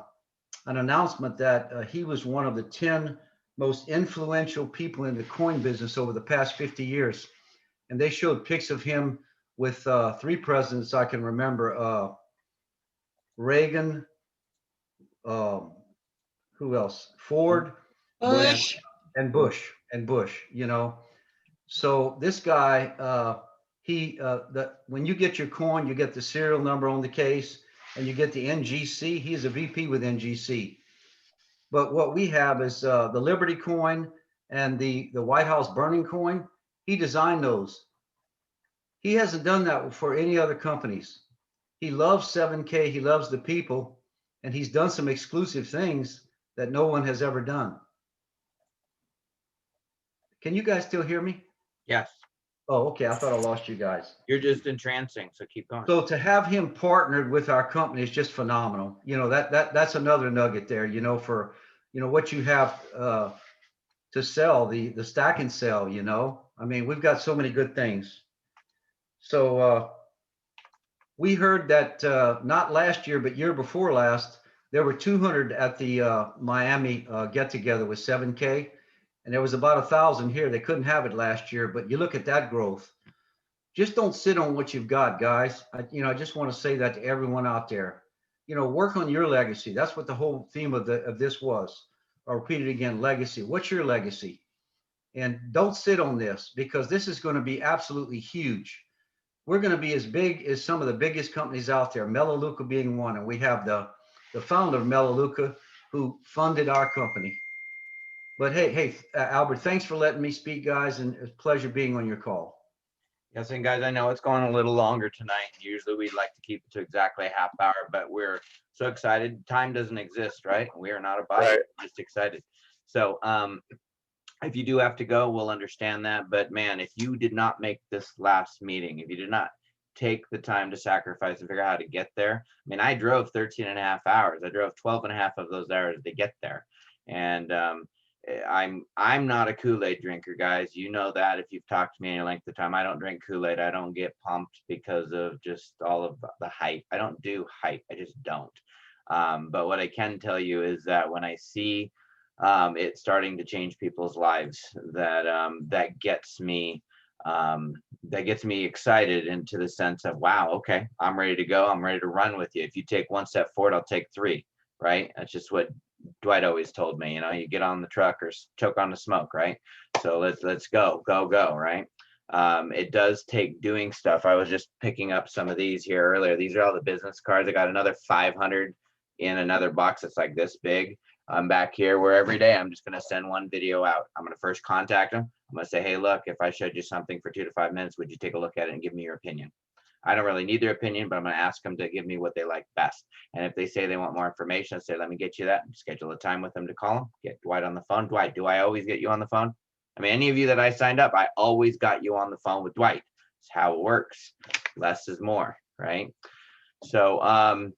announcement that he was one of the 10 most influential people in the coin business over the past 50 years. And they showed pics of him with 3 presidents I can remember, Reagan, who else? Ford. Bush. And Bush, you know. So this guy, when you get your coin, you get the serial number on the case and you get the NGC. He's a VP with NGC. But what we have is the Liberty coin and the White House burning coin. He designed those. He hasn't done that for any other companies. He loves 7K. He loves the people, and he's done some exclusive things that no one has ever done. Can you guys still hear me? Yes, Oh, okay. I thought I lost you guys. you're just entrancing, so keep going. So to have him partnered with our company is just phenomenal. You know, that's another nugget there, you know, for, you know, what you have to sell, the stack and sell, you know. I mean, we've got so many good things. So we heard that not last year, but year before last, there were 200 at the Miami get together with 7K. And there was about 1,000 here. They couldn't have it last year, but you look at that growth. Just don't sit on what you've got, guys. I just want to say that to everyone out there. You know, work on your legacy. That's what the whole theme of this was. I'll repeat it again, legacy. What's your legacy? And don't sit on this, because this is going to be absolutely huge. We're going to be as big as some of the biggest companies out there, Melaleuca being one. And we have the founder of Melaleuca who funded our company. But hey, Albert, thanks for letting me speak, guys, and it's a pleasure being on your call. Yes, and guys, I know it's going a little longer tonight. Usually we'd like to keep it to exactly a half hour, but we're so excited. Time doesn't exist, right? We are not a body, Right. we're just excited. So if you do have to go, we'll understand that. But man, if you did not make this last meeting, if you did not take the time to sacrifice and figure out how to get there. I mean, I drove 13 and a half hours. I drove 12 and a half of those hours to get there. And I'm not a Kool-Aid drinker, guys. You know that if you've talked to me any length of time. I don't drink Kool-Aid. I don't get pumped because of just all of the hype. I don't do hype. I just don't. But what I can tell you is that when I see it starting to change people's lives, that gets me excited into the sense of, wow, okay, I'm ready to go. I'm ready to run with you. If you take one step forward, I'll take three, right? That's just what Dwight always told me, you know, you get on the truck or choke on the smoke, right? So let's go, right? It does take doing stuff. I was just picking up some of these here earlier. These are all the business cards. I got another 500 in another box that's like this big. I'm back here where every day I'm just going to send one video out. I'm going to first contact them. I'm going to say, hey, look, if I showed you something for 2 to 5 minutes, would you take a look at it and give me your opinion? I don't really need their opinion, but I'm going to ask them to give me what they like best. And if they say they want more information, I say, let me get you that. Schedule a time with them to call them. Get Dwight on the phone. Dwight, do I always get you on the phone? I mean, any of you that I signed up, I always got you on the phone with Dwight. It's how it works. Less is more, right? So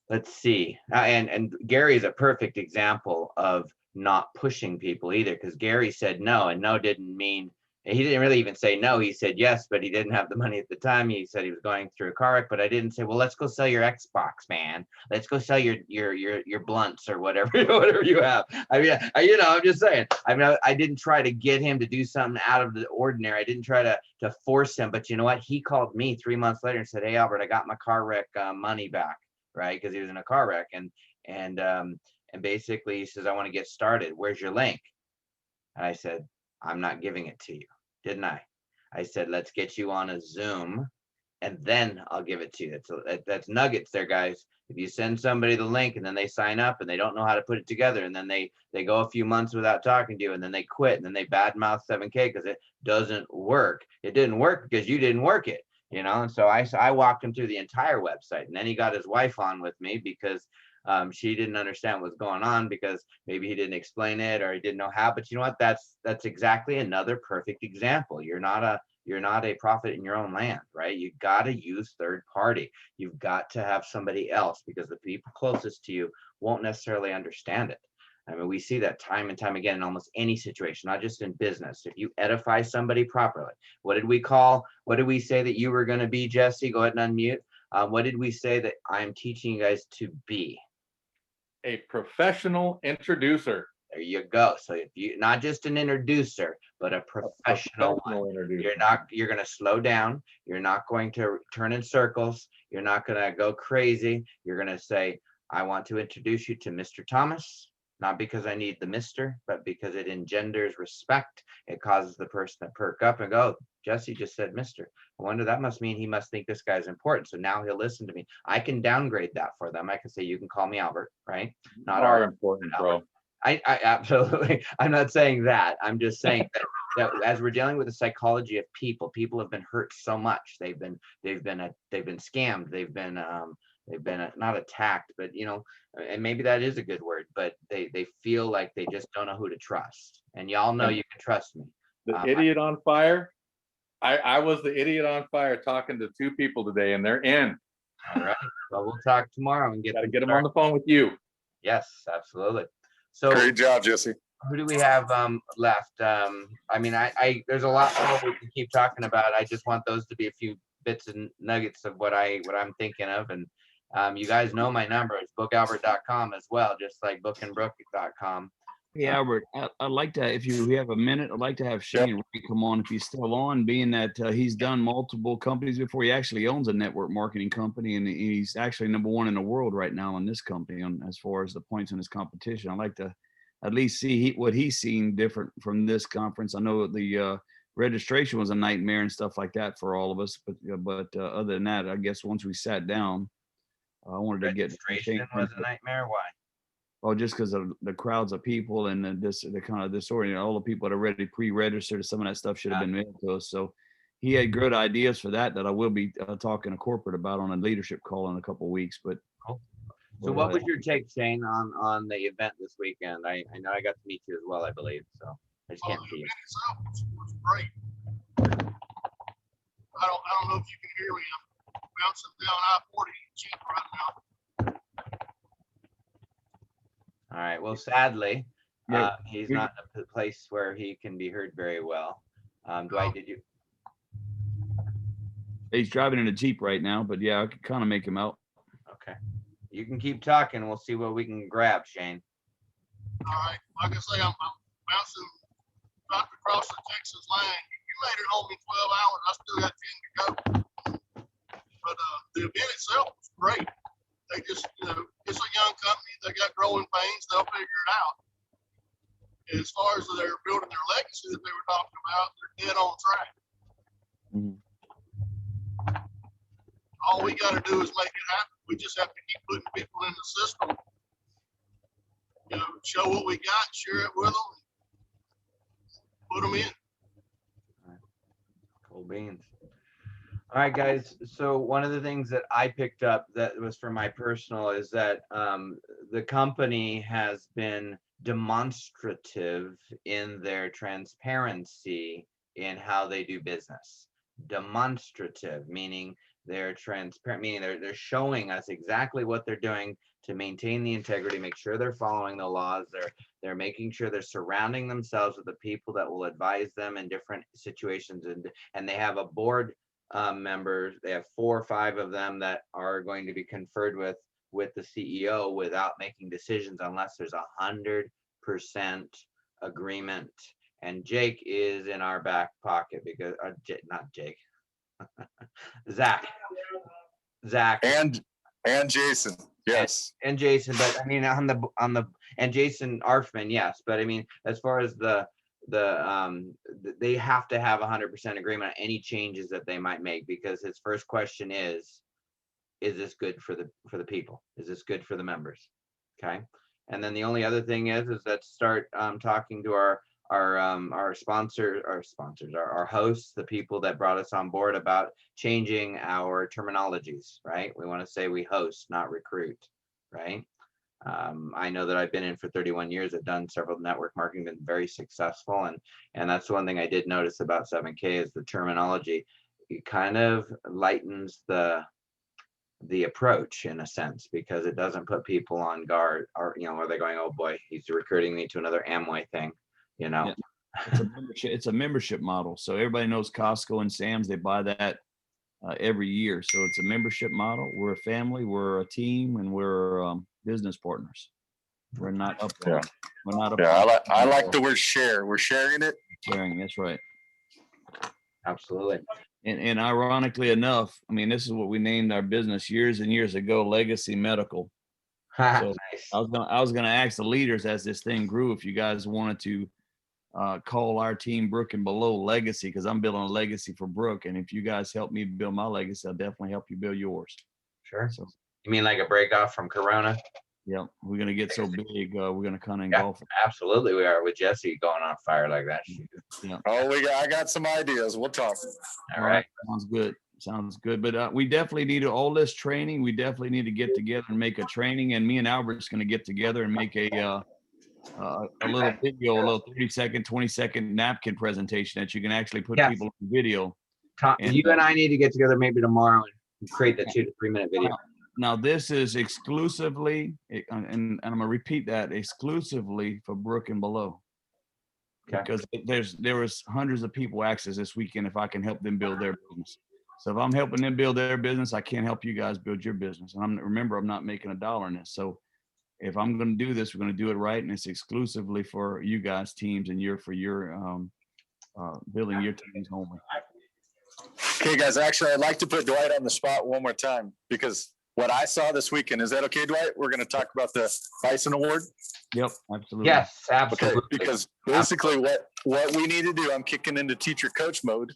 let's see. And Gary is a perfect example of not pushing people either, because Gary said no, and no didn't mean, he didn't really even say no. He said yes, but he didn't have the money at the time. He said he was going through a car wreck, but I didn't say, well, let's go sell your Xbox, man. Let's go sell your blunts or whatever, whatever you have. I mean, I'm just saying. I mean, I didn't try to get him to do something out of the ordinary. I didn't try to force him. But you know what? He called me 3 months later and said, hey, Albert, I got my car wreck money back, right? Because he was in a car wreck, and basically he says, I want to get started. Where's your link? And I said, I'm not giving it to you, didn't I? I said, let's get you on a Zoom and then I'll give it to you. That's nuggets there, guys. If you send somebody the link and then they sign up and they don't know how to put it together, and then they go a few months without talking to you, and then they quit, and then they badmouth 7K because it doesn't work. It didn't work because you didn't work it, you know? And so I walked him through the entire website, and then he got his wife on with me because she didn't understand what's going on, because maybe he didn't explain it or he didn't know how. But you know what? That's exactly another perfect example. You're not a prophet in your own land, right? You got to use third party. You've got to have somebody else, because the people closest to you won't necessarily understand it. I mean, we see that time and time again in almost any situation, not just in business. If you edify somebody properly, what did we say that you were going to be, Jesse? Go ahead and unmute. What did we say that I'm teaching you guys to be? A professional introducer. There you go. So if you, not just an introducer, but a professional one. introducer. You're going to slow down. You're not going to turn in circles. You're not going to go crazy. You're going to say, I want to introduce you to Mr. Thomas, not because I need the Mr., but because it engenders respect. It causes the person to perk up and go, Jesse just said Mr. I wonder, that must mean he must think this guy's important. So now he'll listen to me. I can downgrade that for them. I can say, you can call me Albert, right? Not You are our important, Albert. bro. I absolutely, I'm not saying that. I'm just saying that as we're dealing with the psychology of people, people have been hurt so much. They've been scammed. They've been not attacked, but and maybe that is a good word, but they feel like they just don't know who to trust. And y'all know you can trust me. The idiot on fire. I was the idiot on fire talking to 2 people today, and they're in. All right. Well, we'll talk tomorrow and Got to get them on the phone with you. Yes, absolutely. So Great job, Jesse. who do we have left? I mean, I there's a lot more we can keep talking about. I just want those to be a few bits and nuggets of what I'm thinking of. And you guys know my number. It's bookalbert.com as well, just like bookandbrook.com. Hey, Albert, I'd like to, if you have a minute, I'd like to have Shane Ray come on if he's still on, being that he's done multiple companies before. He actually owns a network marketing company, and he's actually #1 in the world right now in this company as far as the points in his competition. I'd like to at least see what he's seen different from this conference. I know the registration was a nightmare and stuff like that for all of us, but other than that, I guess once we sat down, I wanted to get Registration was a nightmare. Why? Well, just because of the crowds of people and the kind of disoriented, all the people that are already pre-registered, some of that stuff should have been mailed to us. So he had good ideas for that I will be talking to corporate about on a leadership call in a couple of weeks. But So what was your take, Shane, on the event this weekend? I know I got to meet you as well, I believe. So I just can't see you. Was great. I don't know if you can hear me. I'm bouncing down I-40 Jeep right now. All right. Well, sadly, he's not in a place where he can be heard very well. Dwight, did you? he's driving in a Jeep right now, but yeah, I could kind of make him out. Okay. You can keep talking. We'll see what we can grab, Shane. All right. Like I say, I'm bouncing back across the Texas line. You made it home in 12 hours. I still got 10 to go. But the event itself was great. They just, it's a young company. They got growing pains. They'll figure it out. As far as they're building their legacy that they were talking about, they're dead on track. Mhm. All we got to do is make it happen. We just have to keep putting people in the system. Show what we got, share it with them, put them in. Cool beans. All right, guys. So one of the things that I picked up that was for my personal is that the company has been demonstrative in their transparency in how they do business. Demonstrative, meaning they're transparent, meaning they're showing us exactly what they're doing to maintain the integrity, make sure they're following the laws. They're making sure they're surrounding themselves with the people that will advise them in different situations, and they have a board members. They have 4 or 5 of them that are going to be conferred with the CEO without making decisions unless there's 100% agreement. And Jake is in our back pocket because not Jake, Zach And Jason, yes. and Jason. But I mean on the and Jason Arfman, yes. But I mean as far as they have to have 100% agreement on any changes that they might make, because his first question is this good for the people? Is this good for the members? Okay. And then the only other thing is let's start talking to our sponsors, our hosts, the people that brought us on board, about changing our terminologies, right? We want to say we host, not recruit, right? I know that I've been in for 31 years. I've done several network marketing, been very successful. And that's one thing I did notice about 7K is the terminology. It kind of lightens the approach in a sense, because it doesn't put people on guard, or, are they going, oh boy, he's recruiting me to another Amway thing, Yeah. It's a membership model. So everybody knows Costco and Sam's, they buy that every year. So it's a membership model. We're a family, we're a team, and we're business partners. We're not up. Yeah. We're not up. Yeah, I like the word share. We're sharing it. Sharing. That's right. Absolutely. And ironically enough, I mean, this is what we named our business years and years ago, Legacy Medical. So Nice. I was gonna ask the leaders as this thing grew, if you guys wanted to call our team Brook and Below Legacy, because I'm building a legacy for Brook. And if you guys help me build my legacy, I'll definitely help you build yours. Sure. So You mean like a break off from Corona? yeah, we're gonna get so big, we're gonna kind of Yeah. engulf it. Absolutely, we are with Jesse going on fire like that. Shoot. Oh, I got some ideas. We'll talk. All right. Sounds good. Sounds good. But we definitely need all this training. We definitely need to get together and make a training. And me and Albert's going to get together and make a little video, a little 30-second, 20-second napkin presentation that you can actually put Yes. people on video. Tom, And, you and I need to get together maybe tomorrow and create the 2 to 3 minute video. Now this is exclusively, and I'm gonna repeat that, exclusively for Brook and Below. Okay. Because there was hundreds of people access this weekend if I can help them build their business. So if I'm helping them build their business, I can't help you guys build your business. And remember, I'm not making a dollar in this. So if I'm going to do this, we're going to do it right, and it's exclusively for you guys teams and for your building your teams only. Okay, guys, actually, I'd like to put Dwight on the spot one more time, because what I saw this weekend, is that okay, Dwight? We're going to talk about the Bison Award. Yep, absolutely. Yes, Okay, absolutely. because basically what we need to do, I'm kicking into teacher coach mode,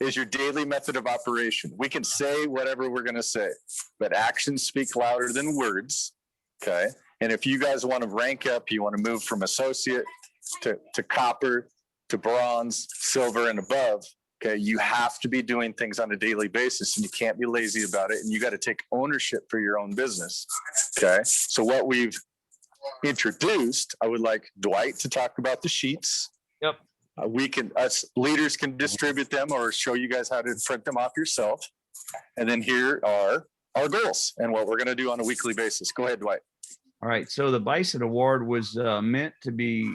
is your daily method of operation. We can say whatever we're going to say, but actions speak louder than words. Okay. And if you guys want to rank up, you want to move from associate to copper to bronze, silver, and above. Okay. You have to be doing things on a daily basis, and you can't be lazy about it. And you got to take ownership for your own business. Okay. So what we've introduced, I would like Dwight to talk about the sheets. Yep. Us leaders can distribute them or show you guys how to print them off yourself. And then here are our goals and what we're going to do on a weekly basis. Go ahead, Dwight. All right. So the Bison Award was meant to be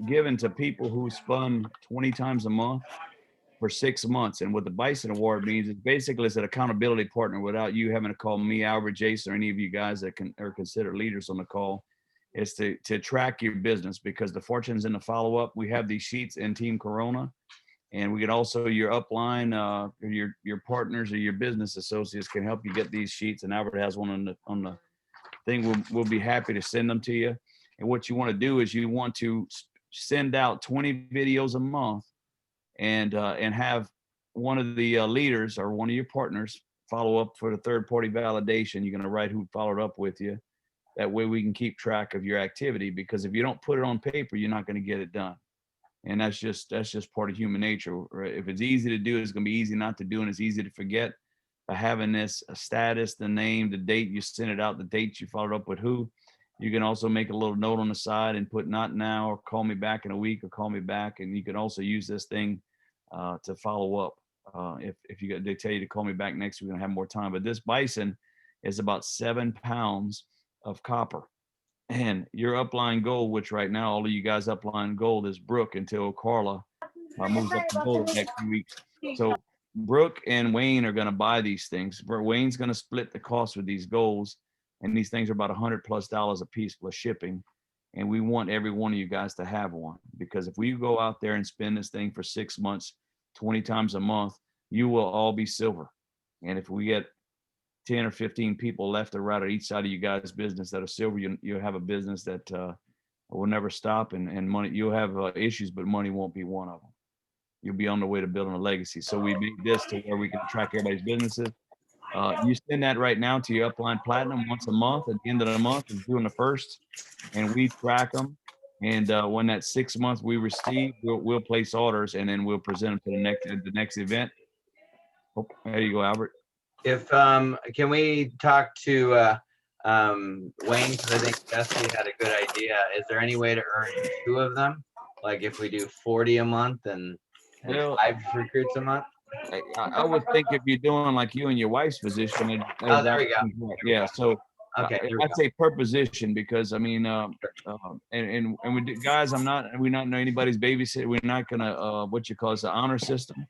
given to people who spun 20 times a month for 6 months. And what the Bison Award means is basically it's an accountability partner without you having to call me, Albert, Jason, or any of you guys that are considered leaders on the call. Is to track your business, because the fortune's in the follow-up. We have these sheets in Team Corona, and we can also, your upline, your partners or your business associates can help you get these sheets. And Albert has one on the thing. We'll be happy to send them to you. And what you want to do is you want to send out 20 videos a month and have one of the leaders or one of your partners follow up for the third-party validation. You're going to write who followed up with you. That way we can keep track of your activity, because if you don't put it on paper, you're not going to get it done. And that's just part of human nature. Right? If it's easy to do, it's going to be easy not to do, and it's easy to forget. By having this status, the name, the date you sent it out, the date you followed up with who, you can also make a little note on the side and put not now, or call me back in a week, or call me back. And you can also use this thing to follow up. If they tell you to call me back next week, we're going to have more time. But this Bison is about 7 pounds of copper, and your upline goal, which right now all of you guys upline gold, is Brooke until Carla moves up to gold next few weeks. So Brooke and Wayne are going to buy these things. Wayne's going to split the cost with these golds, and these things are about $100+ a piece plus shipping. And we want every one of you guys to have one, because if we go out there and spend this thing for 6 months, 20 times a month, you will all be silver. And if we get 10 or 15 people left or right at each side of you guys' business that are silver, you'll have a business that will never stop, and money, you'll have issues, but money won't be one of them. You'll be on the way to building a legacy. So we made this to where we can track everybody's businesses. You send that right now to your upline platinum once a month. At the end of the month is due on the 1st, and we track them. And when that 6 month we receive, we'll place orders, and then we'll present them to the next event. Oh, there you go, Albert. If can we talk to Wayne, because I think Jesse had a good idea. Is there any way to earn 2 of them? Like if we do 40 a month and Well, 5 recruits a month? I would think if you're doing like you and your wife's position. Oh, there we go. Yeah, so Okay. here we I'd go. say per position, because I mean, and we do, guys, we're not know anybody's babysitter. We're not gonna what you call it, the honor system.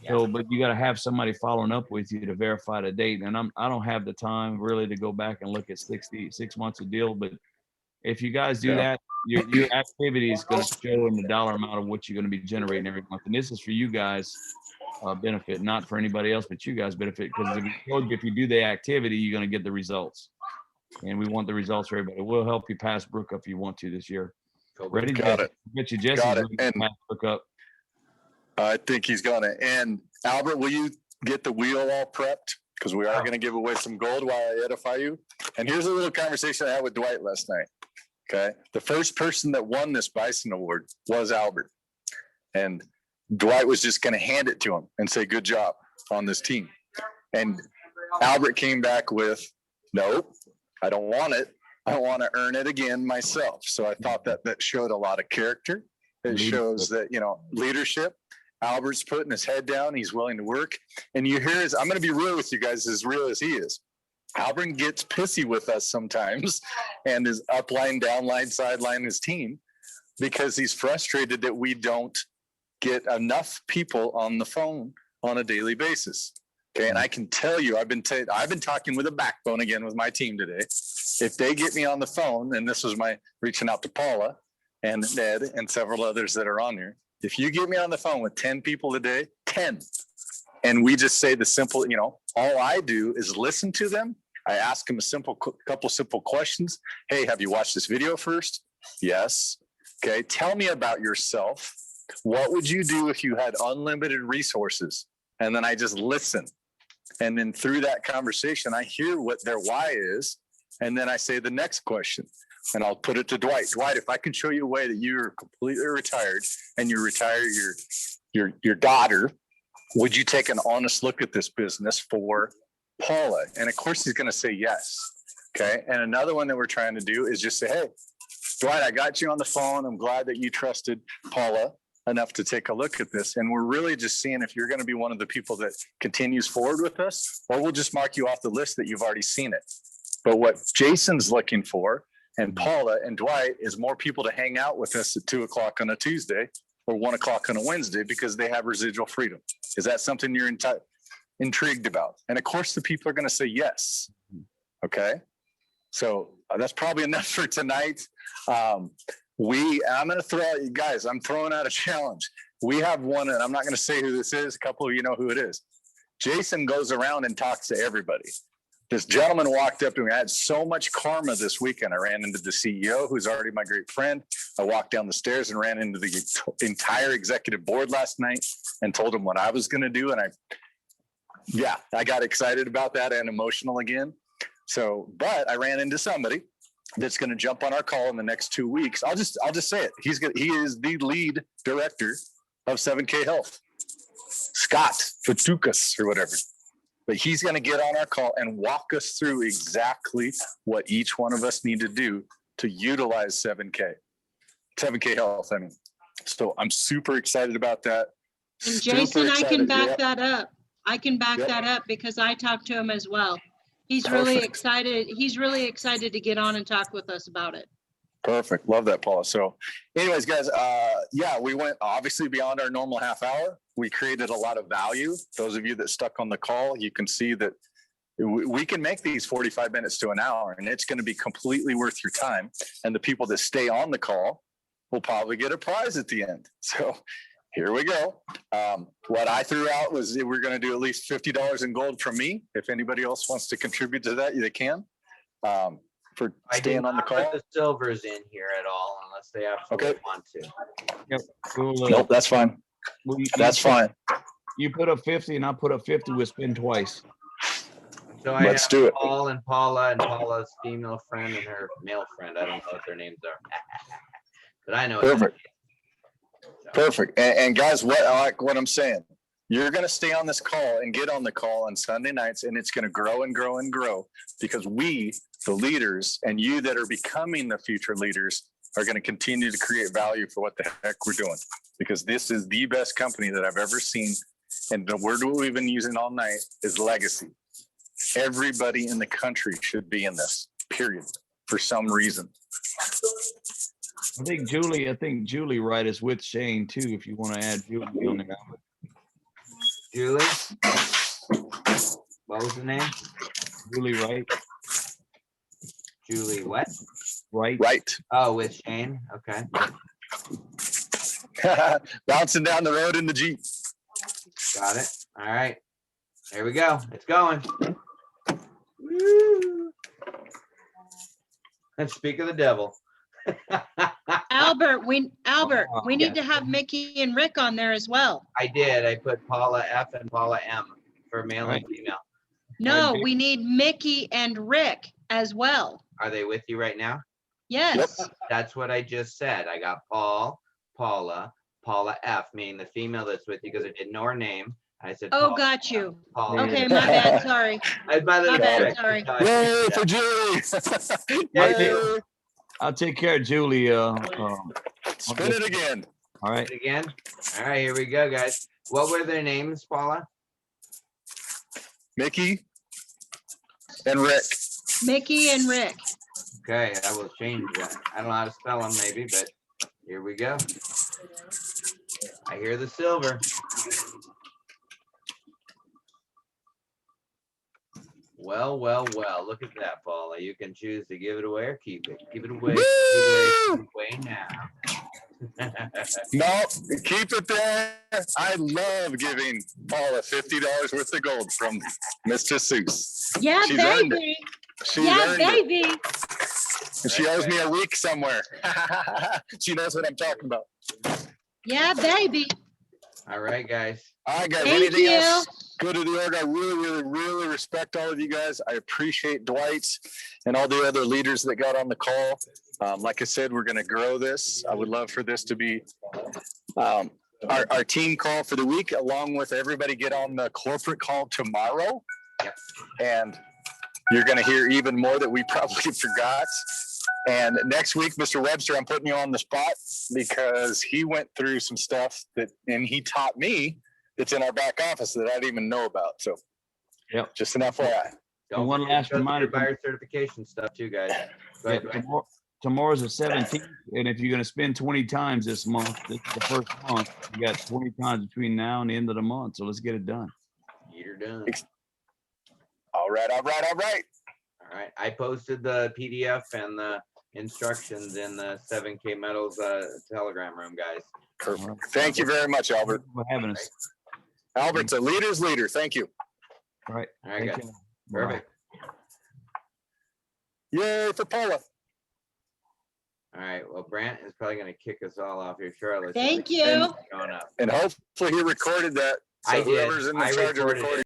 So, but you got to have somebody following up with you to verify the date. And I don't have the time really to go back and look at 6 months of deal. But if you guys do that, your activity is going to show in the dollar amount of what you're going to be generating every month. And this is for you guys benefit, not for anybody else, but you guys benefit. Because if you do the activity, you're going to get the results. and we want the results for everybody. We'll help you pass Brooke up if you want to this year. Ready? Got Jesse? it. Bet you Jesse's Got it. ready to And- pass Brooke up. I think he's gonna. And Albert, will you get the wheel all prepped? Because we are gonna give away some gold while I edify you. And here's a little conversation I had with Dwight last night. Okay. The first person that won this Bison Award was Albert. And Dwight was just gonna hand it to him and say, good job on this team. And Albert came back with, nope, I don't want it. I want to earn it again myself. So I thought that showed a lot of character. It shows that, leadership. Albert's putting his head down. He's willing to work. And you hear I'm going to be real with you guys, as real as he is. Albert gets pissy with us sometimes and is upline, downline, sideline his team because he's frustrated that we don't get enough people on the phone on a daily basis. Okay. And I can tell you, I've been talking with a backbone again with my team today. If they get me on the phone, and this was my reaching out to Paula and Ned and several others that are on here. If you get me on the phone with 10 people a day, 10, and we just say the simple, all I do is listen to them. I ask them a couple simple questions. Hey, have you watched this video first? Yes. Okay. Tell me about yourself. What would you do if you had unlimited resources? And then I just listen. And then through that conversation, I hear what their why is. And then I say the next question, and I'll put it to Dwight. Dwight, if I can show you a way that you're completely retired and you retire your daughter, would you take an honest look at this business for Paula? And of course, he's going to say yes. Okay. And another one that we're trying to do is just say, hey, Dwight, I got you on the phone. I'm glad that you trusted Paula enough to take a look at this. And we're really just seeing if you're going to be one of the people that continues forward with us, or we'll just mark you off the list that you've already seen it. But what Jason's looking for, and Paula and Dwight, is more people to hang out with us at 2:00 on a Tuesday or 1:00 on a Wednesday because they have residual freedom. Is that something you're intrigued about? And of course, the people are going to say yes. Okay. So that's probably enough for tonight. I'm going to throw out, you guys, I'm throwing out a challenge. We have one, and I'm not going to say who this is. A couple of you know who it is. Jason goes around and talks to everybody. This gentleman walked up to me. I had so much karma this weekend. I ran into the CEO, who's already my great friend. I walked down the stairs and ran into the entire executive board last night and told them what I was going to do. And I got excited about that and emotional again. So, but I ran into somebody that's going to jump on our call in the next 2 weeks. I'll just say it. He is the lead director of 7K Health, Scott Fatukas or whatever. But he's going to get on our call and walk us through exactly what each one of us need to do to utilize 7K Health. I mean, so I'm super excited about that. And Super Jason, I can excited. back Yeah. that up. I can back Yep. that up because I talked to him as well. He's really Perfect. excited. He's really excited to get on and talk with us about it. Perfect. Love that, Paula. So anyways, guys, we went obviously beyond our normal half hour. We created a lot of value. Those of you that stuck on the call, you can see that we can make these 45 minutes to an hour, and it's going to be completely worth your time. And the people that stay on the call will probably get a prize at the end. So here we go. What I threw out was we're going to do at least $50 in gold from me. If anybody else wants to contribute to that, they can. For I did staying on the not put call. the silvers in here at all unless they absolutely Okay. want to. Yep. We'll, Nope, that's fine. That's fine. You put up 50 and I put up 50, we'll spin twice. So I Let's have do it. Paul and Paula's female friend and her male friend. I don't know what their names are. But I know. it's- Perfect. So, Perfect. And guys, I like what I'm saying. You're going to stay on this call and get on the call on Sunday nights, and it's going to grow and grow and grow because we, the leaders, and you that are becoming the future leaders are going to continue to create value for what the heck we're doing, because this is the best company that I've ever seen. And the word we've been using all night is legacy. Everybody in the country should be in this, period, for some reason. I think Julie Wright is with Shane too, if you want to add Julie on there. Julie? What was the name? Julie Wright, Julie what? right? Right. Oh, with Shane? Okay. Bouncing down the road in the Jeep. Got it. All right. There we go. It's going. And speak of the devil. Albert, we Yeah. need to have Mickey and Rick on there as well. I did. I put Paula F and Paula M for male and Right. female. No, Mickey. we need Mickey and Rick as well. Are they with you right now? Yes. That's what I just said. I got Paul, Paula, Paula F, meaning the female that's with you because I didn't know her name. I said. Oh, Paula, got you. Paula. Okay, my bad, sorry. I by the My bad, way, sorry. Yay for Julie. Yeah. Yay. I'll take care of Julie. Spin it again. All right. Again. All right, here we go, guys. What were their names, Paula? Mickey and Rick. Mickey and Rick. Okay, I will change that. I don't know how to spell them maybe, but here we go. I hear the silver. Well, well, well, look at that, Paula. You can choose to give it away or keep it. Give it away. Give it away now. No, keep it there. I love giving Paula $50 worth of gold from Mr. Seuss. Yeah, She's earned it. baby. She's Yeah, earned it. baby. And she owes me a week somewhere. She knows what I'm talking about. Yeah, baby. All right, guys. All right, guys. Thank Anything you. else? Go to the org. I really, really, really respect all of you guys. I appreciate Dwight and all the other leaders that got on the call. Like I said, we're going to grow this. I would love for this to be our team call for the week, along with everybody get on the corporate call tomorrow. Yep. And you're going to hear even more that we probably forgot. And next week, Mr. Webster, I'm putting you on the spot because he went through some stuff and he taught me that's in our back office that I didn't even know about. So, Yep. just an FYI. Don't one forget last to go through reminder. buyer certification stuff too, guys. Go ahead, Dwight. Tomorrow's the 17th, and if you're going to spend 20 times this month, this is the first month, you got 20 times between now and the end of the month. So let's get it done. You're done. All right, all right, all right. All right, I posted the PDF and the instructions in the 7K Metals Telegram room, guys. Perfect. Thank you very much, Albert. Thank you for having us. Albert's a leader's leader. Thank you. All right. All right, Take guys. care. Perfect. Yay for Paula. All right, well, Brant is probably gonna kick us all off here shortly. so Thank we you. can going up. And hopefully he recorded that. So I did. whoever's in the I charge of recorded it. recording